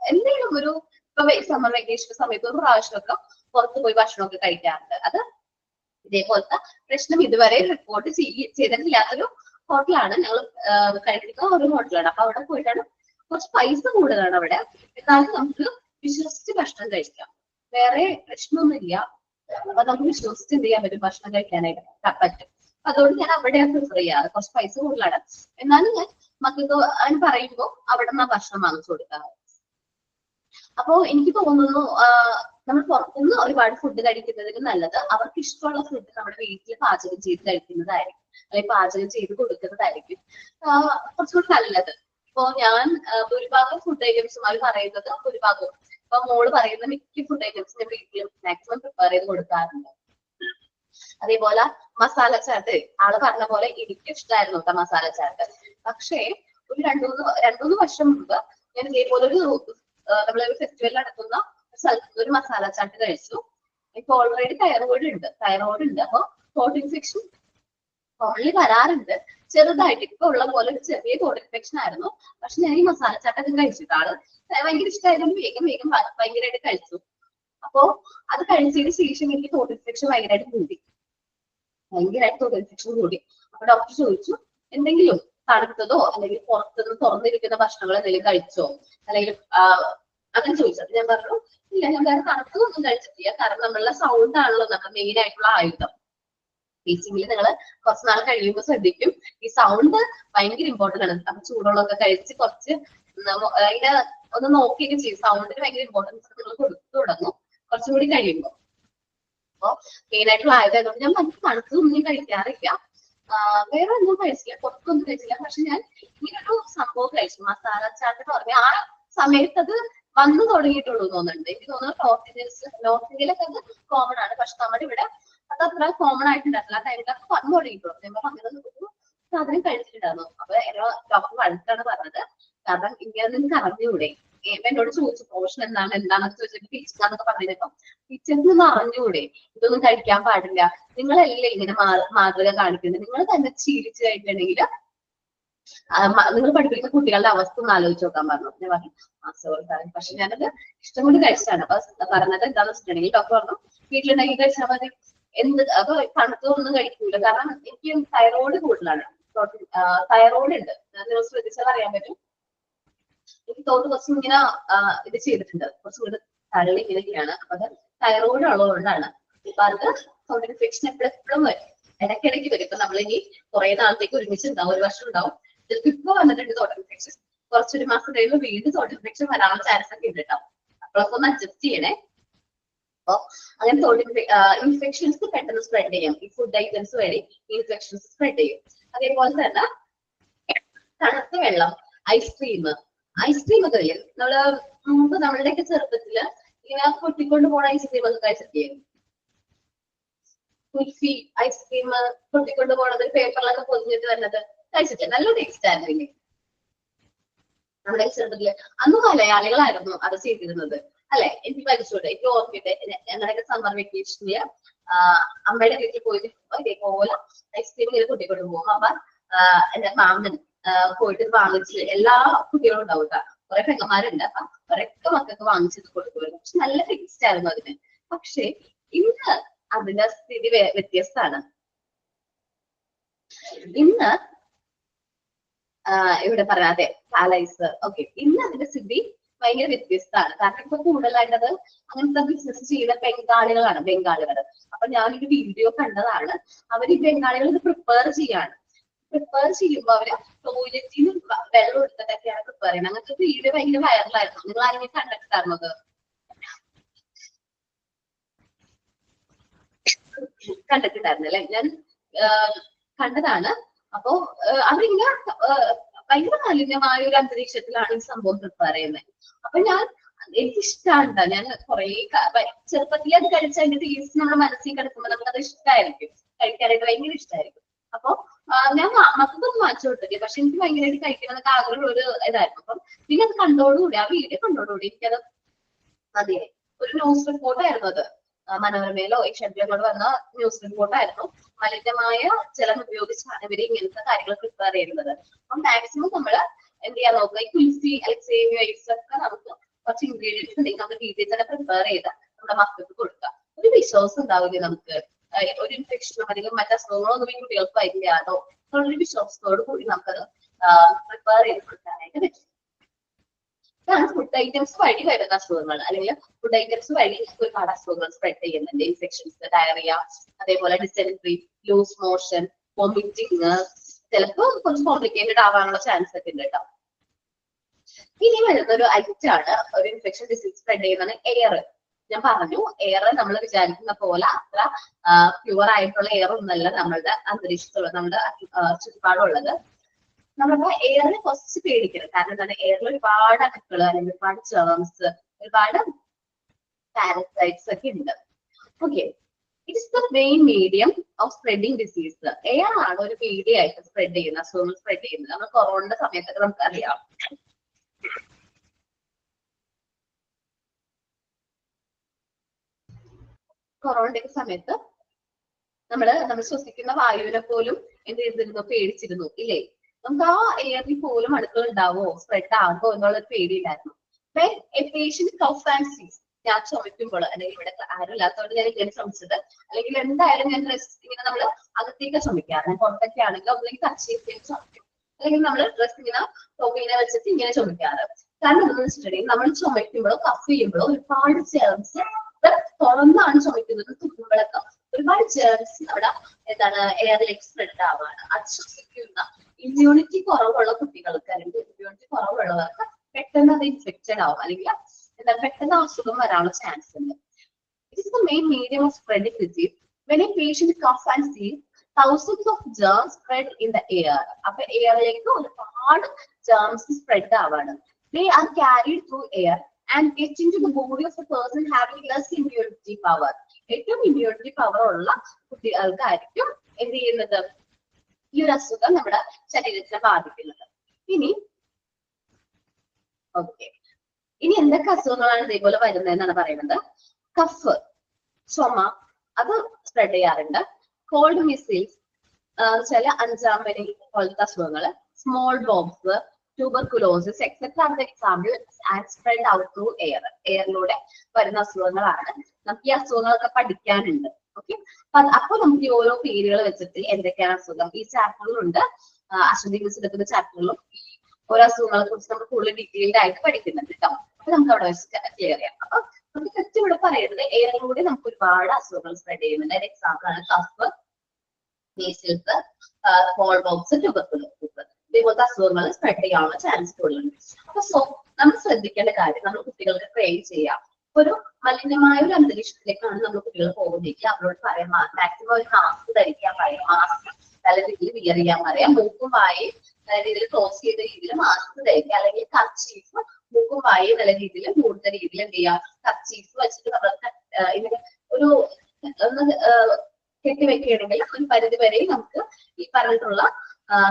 എന്തെങ്കിലും ഒരു ഇപ്പൊ സമ്മർ വെക്കേഷൻ സമയത്ത് ഒരു പ്രാവശ്യമൊക്കെ പുറത്തു പോയി ഭക്ഷണമൊക്കെ കഴിക്കാറുണ്ട്. അത് ഇതേപോലത്തെ പ്രശ്നം ഇതുവരെ റിപ്പോർട്ട് ചെയ്തിട്ടില്ലാത്തൊരു ഹോട്ടലാണ്. ഞങ്ങൾ കഴിക്കുന്ന ഒരു ഹോട്ടലാണ്. അപ്പൊ അവിടെ പോയിട്ടാണ് കുറച്ച് പൈസ കൂടുതലാണ് അവിടെ, എന്നാലും നമുക്ക് വിശ്വസിച്ച് ഭക്ഷണം കഴിക്കാം. വേറെ പ്രശ്നമൊന്നുമില്ല. അപ്പൊ നമുക്ക് വിശ്വസിച്ച് എന്ത് ചെയ്യാൻ പറ്റും, ഭക്ഷണം കഴിക്കാനായിട്ട് പറ്റും. അതുകൊണ്ട് ഞാൻ അവിടെയാണ് പ്രിഫർ ചെയ്യാറ്. കുറച്ച് പൈസ കൂടുതലാണ്, എന്നാലും ഞാൻ മക്കൾക്ക് അതിന് പറയുമ്പോ അവിടെ നിന്ന് ഭക്ഷണം വാങ്ങിച്ചു കൊടുക്കാറ്. അപ്പോ എനിക്ക് തോന്നുന്നു നമ്മൾ പുറത്തുനിന്ന് ഒരുപാട് ഫുഡ് കഴിക്കുന്നതിന് നല്ലത് അവർക്ക് ഇഷ്ടമുള്ള ഫുഡ് നമ്മുടെ വീട്ടിൽ പാചകം ചെയ്ത് കഴിക്കുന്നതായിരിക്കും, അല്ലെങ്കിൽ പാചകം ചെയ്ത് കൊടുക്കുന്നതായിരിക്കും കുറച്ചുകൂടി നല്ലത്. ഇപ്പൊ ഞാൻ ഭൂരിഭാഗം ഫുഡ് ഐറ്റംസും അവർ പറയുന്നത് ഭൂരിഭാഗവും ഇപ്പൊ മോള് പറയുന്ന മിക്ക ഫുഡ് ഐറ്റംസിന്റെ വീട്ടിൽ മാക്സിമം പ്രിപ്പയർ ചെയ്ത് കൊടുക്കാറുണ്ട്. അതേപോലെ മസാല ചാട്ട് ആള് പറഞ്ഞ പോലെ എനിക്ക് ഇഷ്ടമായിരുന്നു കേട്ടോ മസാല ചാട്ട്. പക്ഷേ ഒരു രണ്ടൂന്ന് വർഷം മുമ്പ് ഞാൻ ഇതേപോലെ നമ്മളൊരു ഫെസ്റ്റിവൽ നടത്തുന്ന സ്ഥലത്ത് ഒരു മസാല ചാട്ട് കഴിച്ചു. ഇപ്പൊ ഓൾറെഡി തൈറോയിഡ് ഉണ്ട്. അപ്പൊ തോട്ട് ഇൻഫെക്ഷൻ കോമൺലി വരാറുണ്ട് ചെറുതായിട്ട്. ഇപ്പൊ ഉള്ള പോലെ ഒരു ചെറിയ തോട്ട് ഇൻഫെക്ഷൻ ആയിരുന്നു. പക്ഷെ ഞാൻ ഈ മസാല ചാട്ടൊക്കെ കഴിച്ചിട്ട് ആള് ഭയങ്കര ഇഷ്ടമായതുകൊണ്ട് വേഗം ഭയങ്കരമായിട്ട് കഴിച്ചു. അപ്പോ അത് കഴിച്ചതിന് ശേഷം എനിക്ക് തോട്ട് ഇൻഫെക്ഷൻ ഭയങ്കരമായിട്ട് കൂടി. അപ്പൊ ഡോക്ടർ ചോദിച്ചു എന്തെങ്കിലും തണുത്തതോ അല്ലെങ്കിൽ പുറത്തുനിന്ന് തുറന്നിരിക്കുന്ന ഭക്ഷണങ്ങൾ എന്തെങ്കിലും കഴിച്ചോ, അല്ലെങ്കിൽ അങ്ങനെ ചോദിച്ചത്. ഞാൻ പറഞ്ഞു ഇല്ല, ഞാൻ വേറെ തണുത്തതൊന്നും കഴിച്ചിട്ടില്ല. കാരണം നമ്മളുടെ സൗണ്ട് ആണല്ലോ നമ്മുടെ മെയിൻ ആയിട്ടുള്ള ആയുധം. ടീച്ചിങ്ങിൽ നിങ്ങൾ കുറച്ച് നാൾ കഴിയുമ്പോൾ ശ്രദ്ധിക്കും ഈ സൗണ്ട് ഭയങ്കര ഇമ്പോർട്ടന്റ് ആണ്. അപ്പൊ ചൂടുള്ളതൊക്കെ കഴിച്ച് കുറച്ച് അതിനെ ഒന്ന് നോക്കിയൊക്കെ ചെയ്യും. സൗണ്ടിന് ഭയങ്കര ഇമ്പോർട്ടൻസ് നിങ്ങൾ കൊടുത്തു തുടങ്ങും കുറച്ചും കൂടി കഴിയുമ്പോൾ. അപ്പൊ മെയിൻ ആയിട്ടുള്ള ആയതുകൊണ്ട് ഞാൻ മറ്റു തണുത്തതൊന്നും കഴിക്കാറില്ല. വേറെ ഒന്നും കഴിച്ചില്ല, പുറത്തൊന്നും കഴിച്ചില്ല. പക്ഷെ ഞാൻ ഇങ്ങനൊരു സംഭവം കഴിച്ചു, മസാല ചാട്ട് എന്ന് പറഞ്ഞാൽ ആ സമയത്ത് അത് വന്നു തുടങ്ങിയിട്ടുള്ളൂ തോന്നുന്നുണ്ട്. എനിക്ക് തോന്നുന്നു നോർത്ത് ഇന്ത്യയിലൊക്കെ അത് കോമൺ ആണ്. പക്ഷെ നമ്മുടെ ഇവിടെ അത് അത്ര കോമൺ ആയിട്ടുണ്ടായിരുന്നില്ല. ആ ടൈമിലൊക്കെ വന്നു തുടങ്ങിയിട്ടുള്ളൂ. നമ്മൾ അങ്ങനെ സാധനം കഴിച്ചിട്ടുണ്ടായിരുന്നു. അപ്പൊ ഡോക്ടർ വഴുത്താണ് പറഞ്ഞത്, കാരണം ഇങ്ങനെ നിങ്ങൾക്ക് അറിഞ്ഞുകൂടെ. എന്നോട് ചോദിച്ചു പോഷൻ എന്താണെന്ന് ചോദിച്ചിട്ട് ടീച്ചറാന്നൊക്കെ പറഞ്ഞപ്പോ ടീച്ചർക്ക് ഒന്ന് അറിഞ്ഞുകൂടെ ഇതൊന്നും കഴിക്കാൻ പാടില്ല, നിങ്ങളല്ലേ ഇങ്ങനെ മാതൃക കാണിക്കുന്നത്, നിങ്ങൾ തന്നെ ശീലിച്ചു കഴിഞ്ഞിട്ടുണ്ടെങ്കിൽ നിങ്ങൾ പഠിപ്പിക്കുന്ന കുട്ടികളുടെ അവസ്ഥ ഒന്ന് ആലോചിച്ച് നോക്കാൻ പറഞ്ഞു. ഞാൻ പറഞ്ഞു സാറേ, പക്ഷെ ഞാനത് ഇഷ്ടം കൊണ്ട് കഴിച്ചാണ്. അപ്പൊ പറഞ്ഞത് എന്താണെന്ന് വെച്ചിട്ടുണ്ടെങ്കിൽ ഡോക്ടർ പറഞ്ഞു വീട്ടിലുണ്ടാക്കി കഴിച്ചാൽ മതി. അപ്പൊ തണുത്തൊന്നും കഴിക്കൂല, കാരണം എനിക്ക് തൈറോയ്ഡ് കൂടുതലാണ്. തൈറോയ്ഡ് ഉണ്ട്, നിങ്ങൾ ശ്രദ്ധിച്ചാൽ അറിയാൻ പറ്റും. എനിക്ക് തോട്ട് കുറച്ചും ഇങ്ങനെ ഇത് ചെയ്തിട്ടുണ്ട്, കുറച്ചും കൂടെ തള്ളി ഇങ്ങനെയൊക്കെയാണ്. അപ്പൊ അത് തൈറോയിഡ് ഉള്ളതുകൊണ്ടാണ്. അപ്പൊ അത് തോട്ട് ഇൻഫെക്ഷൻ എപ്പോഴും വരും, ഇടയ്ക്കിടയ്ക്ക് വരും. ഇപ്പൊ നമ്മളിനി കുറെ നാളത്തേക്ക് ഒരുമിച്ചുണ്ടാവും, 1 വർഷം ഉണ്ടാവും. ചിലപ്പോൾ ഇപ്പൊ വന്നിട്ടുണ്ട് തോട്ട് ഇൻഫെക്ഷൻ, കുറച്ചൊരു മാസം കഴിയുമ്പോൾ വീണ്ടും തോട്ട് ഇൻഫെക്ഷൻ വരാനുള്ള ചാൻസ് ഒക്കെ ഉണ്ട് കേട്ടോ. അപ്പോഴൊക്കെ ഒന്ന് അഡ്ജസ്റ്റ് ചെയ്യണേ. അപ്പൊ അങ്ങനെ തോട്ട് ഇൻഫെക്ഷൻസ് പെട്ടെന്ന് സ്പ്രെഡ് ചെയ്യും. ഈ ഫുഡ് ഐറ്റംസ് വഴി ഇൻഫെക്ഷൻസ് സ്പ്രെഡ് ചെയ്യും. അതേപോലെ തന്നെ തണുത്ത വെള്ളം, ഐസ്ക്രീം ഒക്കെ ഇല്ലേ, നമ്മള് മുമ്പ് നമ്മളുടെയൊക്കെ ചെറുപ്പത്തില് ഇങ്ങനെ പൊട്ടിക്കൊണ്ട് പോണ ഐസ്ക്രീം ഒക്കെ കഴിച്ചിട്ടില്ലായിരുന്നു. കുൽഫി ഐസ്ക്രീം പൊട്ടിക്കൊണ്ട് പോണത് പേപ്പറിലൊക്കെ പൊതിഞ്ഞിട്ട് വരുന്നത് കഴിച്ചിട്ടില്ല, നല്ല ടേസ്റ്റ് ആയിരുന്നു. നമ്മുടെ ചെറുപ്പത്തില് അന്ന് മലയാളികളായിരുന്നു അത് ചെയ്തിരുന്നത് അല്ലെ. എനിക്ക് പരിചയമുണ്ട്, എനിക്ക് ഓർമ്മയുണ്ട്. ഞങ്ങളുടെയൊക്കെ സമ്മർ വെക്കേഷനില് അമ്മയുടെ വീട്ടിൽ പോയിട്ട് ഇതേപോലെ ഐസ്ക്രീം ഇങ്ങനെ പൊട്ടിക്കൊണ്ട് പോകും. അപ്പൊ എന്റെ മാമൻ പോയിട്ട് വാങ്ങിച്ച് എല്ലാ കുട്ടികളും ഉണ്ടാവും കേട്ടോ, കുറെ പെങ്ങന്മാരുണ്ട്. അപ്പൊ അവരൊക്കെ മക്കൾക്ക് വാങ്ങിച്ചിട്ട് കൊടുക്കുമായിരുന്നു. പക്ഷെ നല്ല ടേസ്റ്റ് ആയിരുന്നു അതിന്. പക്ഷെ ഇന്ന് അതിന്റെ സ്ഥിതി വ്യത്യസ്തമാണ്. ഇന്ന് ഇവിടെ പറയാതെ പാലൈസ് ഓക്കെ, ഇന്ന് അതിന്റെ സ്ഥിതി ഭയങ്കര വ്യത്യസ്തമാണ്. കാരണം ഇപ്പൊ കൂടുതലായിട്ടത് അങ്ങനത്തെ ബിസിനസ് ചെയ്യുന്ന ബംഗാളികൾ. അപ്പൊ ഞാനൊരു വീഡിയോ കണ്ടതാണ്, അവർ ഈ ബംഗാളികൾ ഇത് പ്രിപ്പയർ ചെയ്യുമ്പോൾ അവര് ടോയ്ലറ്റിൽ നിന്ന് വെള്ളം എടുത്തിട്ടൊക്കെയാണ് പ്രിപ്പയർ ചെയ്യുന്നത്. അങ്ങനത്തെ വീഡിയോ ഭയങ്കര വൈറലായിരുന്നു. നിങ്ങൾ ആരെങ്കിലും കണ്ടിട്ടുണ്ടായിരുന്നോ? കണ്ടിട്ടുണ്ടായിരുന്നല്ലേ? ഞാൻ കണ്ടതാണ്. അപ്പോ അവരിങ്ങനെ ഭയങ്കര മലിനമായ ഒരു അന്തരീക്ഷത്തിലാണ് ഈ സംഭവം പ്രിപ്പയർ ചെയ്യുന്നത്. അപ്പൊ എനിക്കിഷ്ടമാണ്. ഞാൻ കുറെ ചെറുപ്പത്തിൽ അത് കഴിച്ച അതിന്റെ ടേസ്റ്റ് നമ്മുടെ മനസ്സിൽ കിടക്കുമ്പോൾ നമുക്കത് ഇഷ്ടമായിരിക്കും, കഴിക്കാനായിട്ട് ഭയങ്കര ഇഷ്ടമായിരിക്കും. അപ്പൊ ഞാൻ മക്കൾക്കൊന്നും വാങ്ങിച്ചു കൊടുത്തില്ല, പക്ഷെ എനിക്ക് ഭയങ്കരമായിട്ട് കഴിക്കണമെന്നൊക്കെ ആഗ്രഹമുള്ള ഒരു ഇതായിരുന്നു. അപ്പം പിന്നെ അത് കണ്ടോടുകൂടി, ആ വീഡിയോ കണ്ടോടുകൂടി എനിക്കത് മതിയായി. ഒരു ന്യൂസ് റിപ്പോർട്ടായിരുന്നു അത്, മനോരമയിലോ ഏഷ്യാനെറ്റിലോ വന്ന ന്യൂസ് റിപ്പോർട്ടായിരുന്നു. മലിനമായ ജലം ഉപയോഗിച്ചാണ് ഇവര് ഇങ്ങനത്തെ കാര്യങ്ങൾ പ്രിപ്പയർ ചെയ്യുന്നത്. അപ്പം മാക്സിമം നമ്മള് എന്ത് ചെയ്യാൻ നോക്കുക, ഈ കുൽഫി അല്ലെങ്കിൽ സേമിയ ഐസ് ഒക്കെ നമുക്ക് കുറച്ച് ഇൻഗ്രീഡിയൻസ് ഉണ്ടെങ്കിൽ നമുക്ക് വീട്ടിൽ തന്നെ പ്രിപ്പയർ ചെയ്ത് നമ്മുടെ മക്കൾക്ക് കൊടുക്കുക. ഒരു വിശ്വാസം ഉണ്ടാവില്ലേ നമുക്ക്, ഒരു ഇൻഫെക്ഷനോ അല്ലെങ്കിൽ മറ്റു അസുഖങ്ങളൊന്നും ഈ കുട്ടികൾക്ക് വരില്ലാതോ എന്നുള്ളൊരു വിശ്വാസത്തോടു കൂടി നമുക്കത് പ്രിപ്പയർ ചെയ്ത് കൊടുക്കാനായിട്ട് പറ്റും. ഇതാണ് ഫുഡ് ഐറ്റംസ് വഴി വരുന്ന അസുഖങ്ങൾ, അല്ലെങ്കിൽ ഫുഡ് ഐറ്റംസ് വഴി ഒരുപാട് അസുഖങ്ങൾ സ്പ്രെഡ് ചെയ്യുന്നുണ്ട്. ഇൻഫെക്ഷൻസ്, ഡയറിയ, അതേപോലെ ഡിസെൻട്രി, ലൂസ് മോഷൻ, വോമിറ്റിങ്, ചിലപ്പോൾ കുറച്ച് കോംപ്ലിക്കേറ്റഡ് ആവാനുള്ള ചാൻസ് ഒക്കെ ഉണ്ട് കേട്ടോ. ഇനി വരുന്ന ഒരു ഐറ്റം ആണ് ഒരു ഇൻഫെക്ഷൻ ഡിസീസ് സ്പ്രെഡ് ചെയ്യുന്നത് എയർ. ഞാൻ പറഞ്ഞു, എയർ നമ്മൾ വിചാരിക്കുന്ന പോലെ അത്ര പ്യുവർ ആയിട്ടുള്ള എയർ ഒന്നല്ല നമ്മളുടെ അന്തരീക്ഷത്തുള്ളത്, നമ്മുടെ ചുറ്റുപാടുള്ളത്. നമ്മുടെ എയറിനെ കുറച്ച് പേടിക്കണം. കാരണം എന്താണ്, എയറിൽ ഒരുപാട് അണുക്കൾ അല്ലെങ്കിൽ ഒരുപാട് ജേംസ്, ഒരുപാട് പാരസൈറ്റ്സ് ഒക്കെ ഉണ്ട്. Okay, it is the main medium of spreading disease. Air ആണ് ഒരു മീഡിയം ആയിട്ട് സ്പ്രെഡ് ചെയ്യുന്നത്, അസുഖങ്ങൾ സ്പ്രെഡ് ചെയ്യുന്നത്. നമ്മൾ കൊറോണയുടെ സമയത്തൊക്കെ നമുക്കറിയാം. കൊറോണയുടെ സമയത്ത് നമ്മൾ ശ്വസിക്കുന്ന വായുവിനെ പോലും എന്ത് ചെയ്തിരുന്നു, പേടിച്ചിരുന്നു ഇല്ലേ? നമുക്ക് ആ എയറിൽ പോലും അണുക്കൾ ഉണ്ടാവോ, സ്പ്രെഡ് ആകുമോ എന്നുള്ളൊരു പേടിയില്ലായിരുന്നു. ഞാൻ ചുമക്കുമ്പോൾ, അല്ലെങ്കിൽ ഇവിടെ ആരും ഇല്ലാത്തതുകൊണ്ട് ഞാൻ ഇങ്ങനെ ചുമച്ചത്, അല്ലെങ്കിൽ എന്തായാലും ഞാൻ ഡ്രസ് ഇങ്ങനെ നമ്മൾ അകത്തേക്ക് ചുമക്കാറ്. ഞാൻ പുറത്തൊക്കെ ആണെങ്കിൽ ഒന്നെങ്കിൽ കർച്ചീഫ് ചുമക്കും, അല്ലെങ്കിൽ നമ്മൾ ഡ്രസ് ഇങ്ങനെ ടോപ്പിനെ വെച്ചിട്ട് ഇങ്ങനെ ചുമക്കാറ്. കാരണം എന്താണെന്ന് വെച്ചിട്ടുണ്ടെങ്കിൽ നമ്മൾ ചുമക്കുമ്പോഴോ കഫ് ചെയ്യുമ്പോഴോ ഒരുപാട് ജേംസ് തുറന്നാണ് ചുമക്കുന്നത്, തുമ്മുമ്പോഴൊക്കെ ഒരുപാട് ജേംസ് അവിടെ എന്താണ് എയറിലേക്ക് സ്പ്രെഡ് ആവാണ്. അത് ശ്വസിക്കുന്ന ഇമ്മ്യൂണിറ്റി കുറവുള്ള കുട്ടികൾക്ക് അല്ലെങ്കിൽ ഇമ്മ്യൂണിറ്റി കുറവുള്ളവർക്ക് പെട്ടെന്ന് അത് ഇൻഫെക്റ്റഡ് ആവും, അല്ലെങ്കിൽ എന്താ പെട്ടെന്ന് അസുഖം വരാനുള്ള ചാൻസ് ഉണ്ട്. It is the main medium of spreading disease. When A patient cough and sneeze, thousands of germs spread in the air. അപ്പൊ എയറിലേക്ക് ഒരുപാട് ജേംസ് സ്പ്രെഡ് ആവാണ്. They are carried through air and get into the body of a person having less immunity power. ഏറ്റവും immunity power ഉള്ള കുട്ടികൾക്കായിരിക്കും എന്ത് ചെയ്യുന്നത്, ഈ ഒരു അസുഖം നമ്മുടെ ശരീരത്തിനെ ബാധിക്കുന്നത്. ഇനി എന്തൊക്കെ അസുഖങ്ങളാണ് ഇതേപോലെ വരുന്നതെന്നാണ് പറയുന്നത്. കഫ്, ചുമ, അത് സ്പ്രെഡ് ചെയ്യാറുണ്ട്. കോൾഡ് മിസിൽസ്, ചില 5-ാം പനി പോലത്തെ അസുഖങ്ങള്, smallpox, tuberculosis etcetera are the example and spread out through air. എയറിലൂടെ വരുന്ന അസുഖങ്ങളാണ്. നമുക്ക് ഈ അസുഖങ്ങളൊക്കെ പഠിക്കാനുണ്ട്. ഓക്കെ, അപ്പൊ നമുക്ക് ഈ ഓരോ പേരുകൾ വെച്ചിട്ട് എന്തൊക്കെയാണ് അസുഖം ഈ ചാപ്റ്ററിലുണ്ട്, അശ്വതി മിസ് എടുക്കുന്ന ചാപ്റ്ററിലും ഈ ഓരോ അസുഖങ്ങളെ കുറിച്ച് നമ്മൾ കൂടുതൽ ഡീറ്റെയിൽഡ് ആയിട്ട് പഠിക്കുന്നുണ്ട് കേട്ടോ. അപ്പൊ നമുക്ക് അവിടെ വെച്ച് ക്ലിയർ ചെയ്യാം. അപ്പൊ നമുക്ക് ജസ്റ്റ് ഇവിടെ പറയുന്നത് എയറിലൂടെ നമുക്ക് ഒരുപാട് അസുഖങ്ങൾ സ്പ്രെഡ് ചെയ്യുന്നുണ്ട്. അതിന്റെ എക്സാമ്പിൾ ആണ് cough, measles, smallpox, tuberculosis. ഇതേപോലത്തെ അസുഖങ്ങൾ സ്പ്രെഡ് ചെയ്യാനുള്ള ചാൻസ് കൂടുതലുണ്ട്. അപ്പൊ നമ്മൾ ശ്രദ്ധിക്കേണ്ട കാര്യം, നമ്മൾ കുട്ടികൾക്ക് ട്രെയിൻ ചെയ്യാം. ഒരു മലിനമായ ഒരു അന്തരീക്ഷത്തിലേക്കാണ് നമ്മൾ കുട്ടികൾ പോകുന്നതെങ്കിൽ അവരോട് പറയാം മാക്സിമം ഒരു മാസ്ക് ധരിക്കാൻ പറയാം, മാസ്ക് നല്ല രീതിയിൽ വിയർ ചെയ്യാൻ പറയാം, മൂക്കും വായും നല്ല രീതിയിൽ ക്ലോസ് ചെയ്ത രീതിയിൽ മാസ്ക് ധരിക്കുക, അല്ലെങ്കിൽ കർച്ചീഫ് മൂക്കും വായും നല്ല രീതിയിൽ കൂടുതൽ രീതിയിൽ എന്ത് ചെയ്യാം, കർച്ചീഫ് വെച്ചിട്ട് നമ്മൾ ഇങ്ങനെ ഒരു ഒന്ന് കെട്ടിവെക്കുകയാണെങ്കിൽ ഒരു പരിധി വരെ നമുക്ക് ഈ പറഞ്ഞിട്ടുള്ള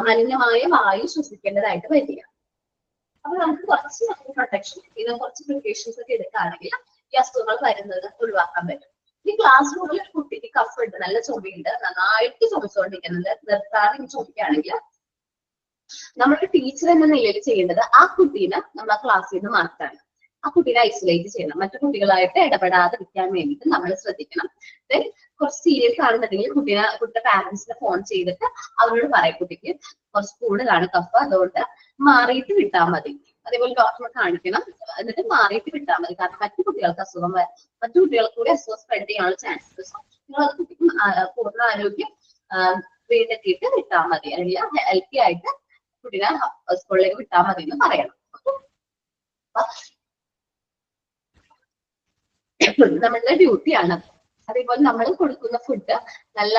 മലിനമായ വായു ശ്വസിക്കേണ്ടതായിട്ട് വരിക. അപ്പൊ നമുക്ക് കുറച്ച് പ്രൊട്ടക്ഷൻ, ഇത് കുറച്ച് പ്രിക്കോഷൻസ് ഒക്കെ എടുക്കുകയാണെങ്കിൽ ഈ അസുഖങ്ങൾ വരുന്നത് ഒഴിവാക്കാൻ പറ്റും. ഈ ക്ലാസ് റൂമിൽ ഒരു കുട്ടിക്ക് കഫ് ഉണ്ട്, നല്ല ചുമയുണ്ട്, നന്നായിട്ട് ചുമച്ചുകൊണ്ടിരിക്കുന്നത്, നിർത്താതെ ചുമക്കുകയാണെങ്കിൽ നമ്മുടെ ടീച്ചർ എന്ന നിലയിൽ ചെയ്യേണ്ടത് ആ കുട്ടീനെ നമ്മൾ ആ ക്ലാസ്സിൽ നിന്ന് മാറ്റാണ്. ആ കുട്ടീനെ ഐസൊലേറ്റ് ചെയ്യണം. മറ്റു കുട്ടികളായിട്ട് ഇടപെടാതിരിക്കാൻ വേണ്ടിയിട്ട് നമ്മൾ ശ്രദ്ധിക്കണം. ദെൻ കുറച്ച് സീരിയസ് ആണെന്നുണ്ടെങ്കിൽ കുട്ടിയുടെ പാരന്റ്സിനെ ഫോൺ ചെയ്തിട്ട് അവരോട് പറയും കുട്ടിക്ക് കുറച്ച് കൂടുതലാണ് കഫ്, അതുകൊണ്ട് മാറിയിട്ട് വിട്ടാൽ മതി. അതേപോലെ ഡോക്ടറെ കാണിക്കണം, എന്നിട്ട് മാറിയിട്ട് വിട്ടാൽ മതി. കാരണം മറ്റു കുട്ടികൾക്ക് അസുഖം മറ്റു കുട്ടികൾക്ക് കൂടി അസുഖം സ്പ്രെഡ് ചെയ്യാനുള്ള ചാൻസസ്. നിങ്ങൾ അത് കുട്ടിക്ക് പൂർണ്ണ ആരോഗ്യം വീണ്ടെത്തിയിട്ട് വിട്ടാൽ മതി, അല്ലെങ്കിൽ ഹെൽത്തി ആയിട്ട് കുട്ടീനെ സ്കൂളിലേക്ക് വിട്ടാൽ മതി എന്ന് പറയണം. നമ്മളുടെ ഡ്യൂട്ടിയാണ്. അതേപോലെ നമ്മൾ കൊടുക്കുന്ന ഫുഡ് നല്ല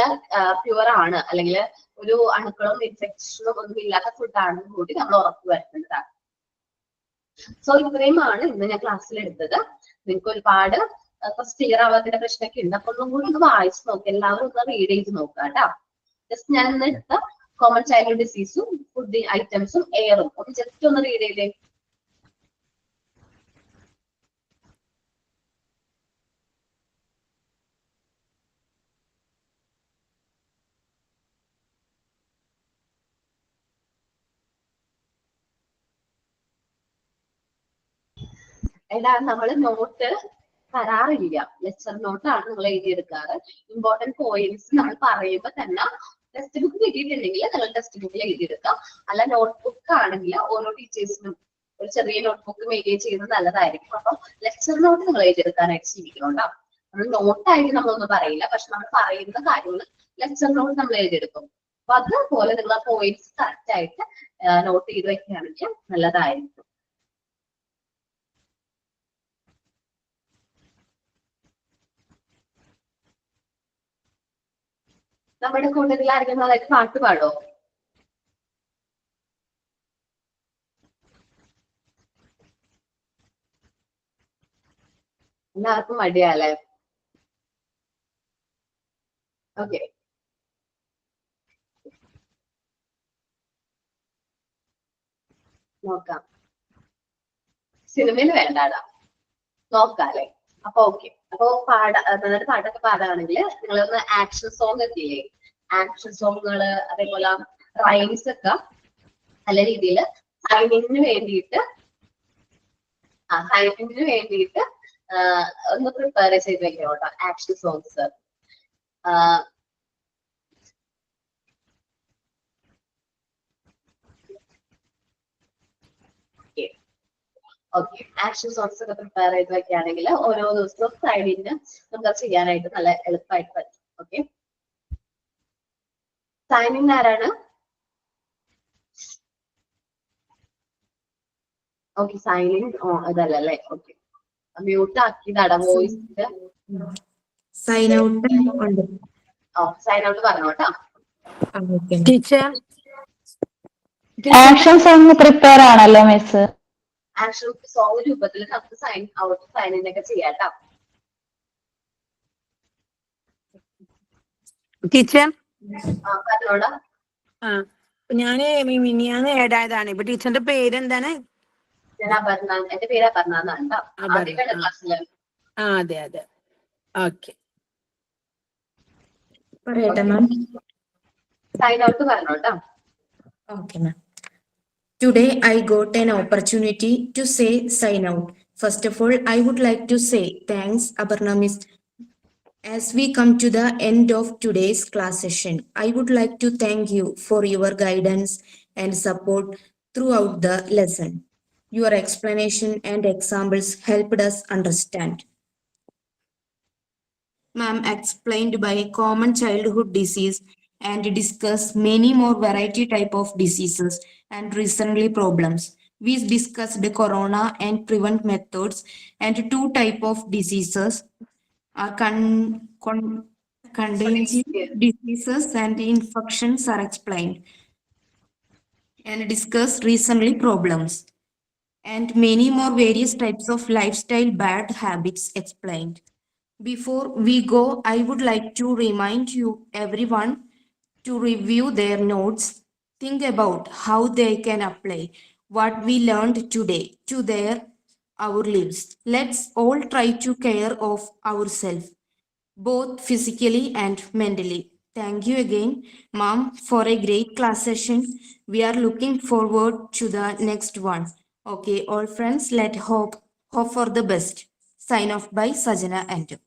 പ്യുവർ ആണ്, അല്ലെങ്കിൽ ഒരു അണുക്കളും ഇൻഫെക്ഷനും ഒന്നും ഇല്ലാത്ത ഫുഡാണെന്ന് കൂടി നമ്മൾ ഉറപ്പ് വരുത്തേണ്ടതാണ്. സോ ഇത്രയുമാണ് ഇന്ന് ഞാൻ ക്ലാസ്സിൽ എടുത്തത്. നിങ്ങൾക്ക് ഒരുപാട് കുറച്ച് ക്ലിയർ ആവാത്തതിന്റെ പ്രശ്നമൊക്കെ ഉണ്ട്. അപ്പൊ ഒന്നും കൂടി ഒന്ന് വായിച്ച് നോക്കുക, എല്ലാവരും ഒന്ന് റീഡ് ചെയ്ത് നോക്കുക കേട്ടോ. ജസ്റ്റ് ഞാൻ ഇന്ന് എടുത്ത കോമൺ ചൈൽഡ്ഹുഡ് ഡിസീസും ഫുഡ് ഐറ്റംസും എയറും ഒന്ന് ജസ്റ്റ് ഒന്ന് റീഡ് ചെയ്തേ. എടാ നമ്മൾ നോട്ട് തരാറില്ല, ലെക്ചർ നോട്ടാണ് നിങ്ങൾ എഴുതിയെടുക്കാറ്. ഇമ്പോർട്ടന്റ് പോയിന്റ്സ് നമ്മൾ പറയുമ്പോൾ തന്നെ ടെക്സ്റ്റ് ബുക്ക് കിട്ടിയിട്ടുണ്ടെങ്കിൽ നിങ്ങൾ ടെക്സ്റ്റ് ബുക്കിൽ എഴുതിയെടുക്കാം. അല്ല നോട്ട്ബുക്ക് ആണെങ്കിൽ ഓരോ ടീച്ചേഴ്സിനും ഒരു ചെറിയ നോട്ട്ബുക്ക് മെയിൻറ്റെയിൻ ചെയ്യുന്നത് നല്ലതായിരിക്കും. അപ്പം ലെക്ചർ നോട്ട് നിങ്ങൾ എഴുതിയെടുക്കാനായിട്ട് ശ്രമിക്കണം കേട്ടോ. നമ്മൾ നോട്ടായിട്ട് നമ്മളൊന്നും പറയില്ല, പക്ഷെ നമ്മൾ പറയുന്ന കാര്യങ്ങൾ ലെക്ചർ നോട്ട് നമ്മൾ എഴുതിയെടുക്കും. അപ്പൊ അതുപോലെ നിങ്ങൾ ആ പോയിന്റ്സ് കറക്റ്റ് ആയിട്ട് നോട്ട് ചെയ്ത് വെക്കുകയാണെങ്കിൽ നല്ലതായിരിക്കും. നമ്മുടെ കൂട്ടത്തിൽ ആരെങ്കിലും നന്നായിട്ട് പാട്ട് പാടോ? എല്ലാവർക്കും മടിയാല്ലേ? ഓക്കെ, നോക്കാം. സിനിമയിൽ വേണ്ടാടാ, നോക്കാല്ലേ? അപ്പൊ ഓക്കെ. അപ്പൊ നന്നായിട്ട് പാട്ടൊക്കെ പാടാണെങ്കിൽ നിങ്ങളൊന്ന് ആക്ഷൻ സോങ് ഒക്കെ ഇല്ലേ, ആക്ഷൻ സോങ്ങുകള് അതേപോലെ റൈംസ് ഒക്കെ നല്ല രീതിയിൽ സൈനിങ്ങിന് വേണ്ടിയിട്ട് ഒന്ന് പ്രിപ്പയർ ചെയ്ത് വെക്കണം കേട്ടോ. Action songs okay, action songs ഒക്കെ പ്രിപ്പയർ ചെയ്ത് വെക്കുകയാണെങ്കിൽ ഓരോ ദിവസവും സൈഡിന് നമുക്ക് ചെയ്യാനായിട്ട് നല്ല എളുപ്പമായിട്ട് പറ്റും. ഓക്കെ, സൈനിങ് ആരാണ്? ഓക്കെ, സൈനിങ് ഇതല്ലേ? ഓക്കെ, മ്യൂട്ട് ആക്കിയതാടാ വോയിസ്. സൈൻ ഔട്ട് ഉണ്ട്. സൈൻ ഔട്ട് പറഞ്ഞോട്ടാ. ടീച്ചർ ആക്ഷൻ സോങ് പ്രിപ്പയർ ആണല്ലോ മിസ്. ആക്ഷൻ സോങ് രൂപത്തിൽ നമുക്ക് സൈൻ ഔട്ട് സൈനിങ് ഒക്കെ ചെയ്യാട്ടോ. ടീച്ചർ പറഞ്ഞോടാ. ഞാന് മിനിയാന്ന് ഏടായതാണ്. ഇപ്പൊ ടീച്ചറിന്റെ പേരെന്താണ്? ഞാൻ അപർണ, എന്റെ പേര് അപർണ എന്നാണ്. അതെ അതെ, ഓക്കെ. പറയട്ടെ മാം. സൈൻ ഔട്ട് പറഞ്ഞോട്ടോ. Okay, ma'am. Today I got an opportunity to say sign out. First of all, I would like to say thanks, Aparna Miss. As we come to the end of today's class session, I would like to thank you for your guidance and support throughout the lesson. Your explanation and examples helped us understand. Ma'am explained by common childhood disease and discussed many more variety type of diseases and recently problems. We discussed the corona and prevent methods and two type of diseases are contagious diseases and infections are explained and discussed recently problems and many more various types of lifestyle bad habits explained. Before we go, I would like to remind you everyone to review their notes. Think about how they can apply what we learned today to our lives. Let's all try to care of ourselves, both physically and mentally. Thank you again, Mom, for a great class session. We are looking forward to the next one. Okay, all friends, let's hope for the best. Sign off by Sajana and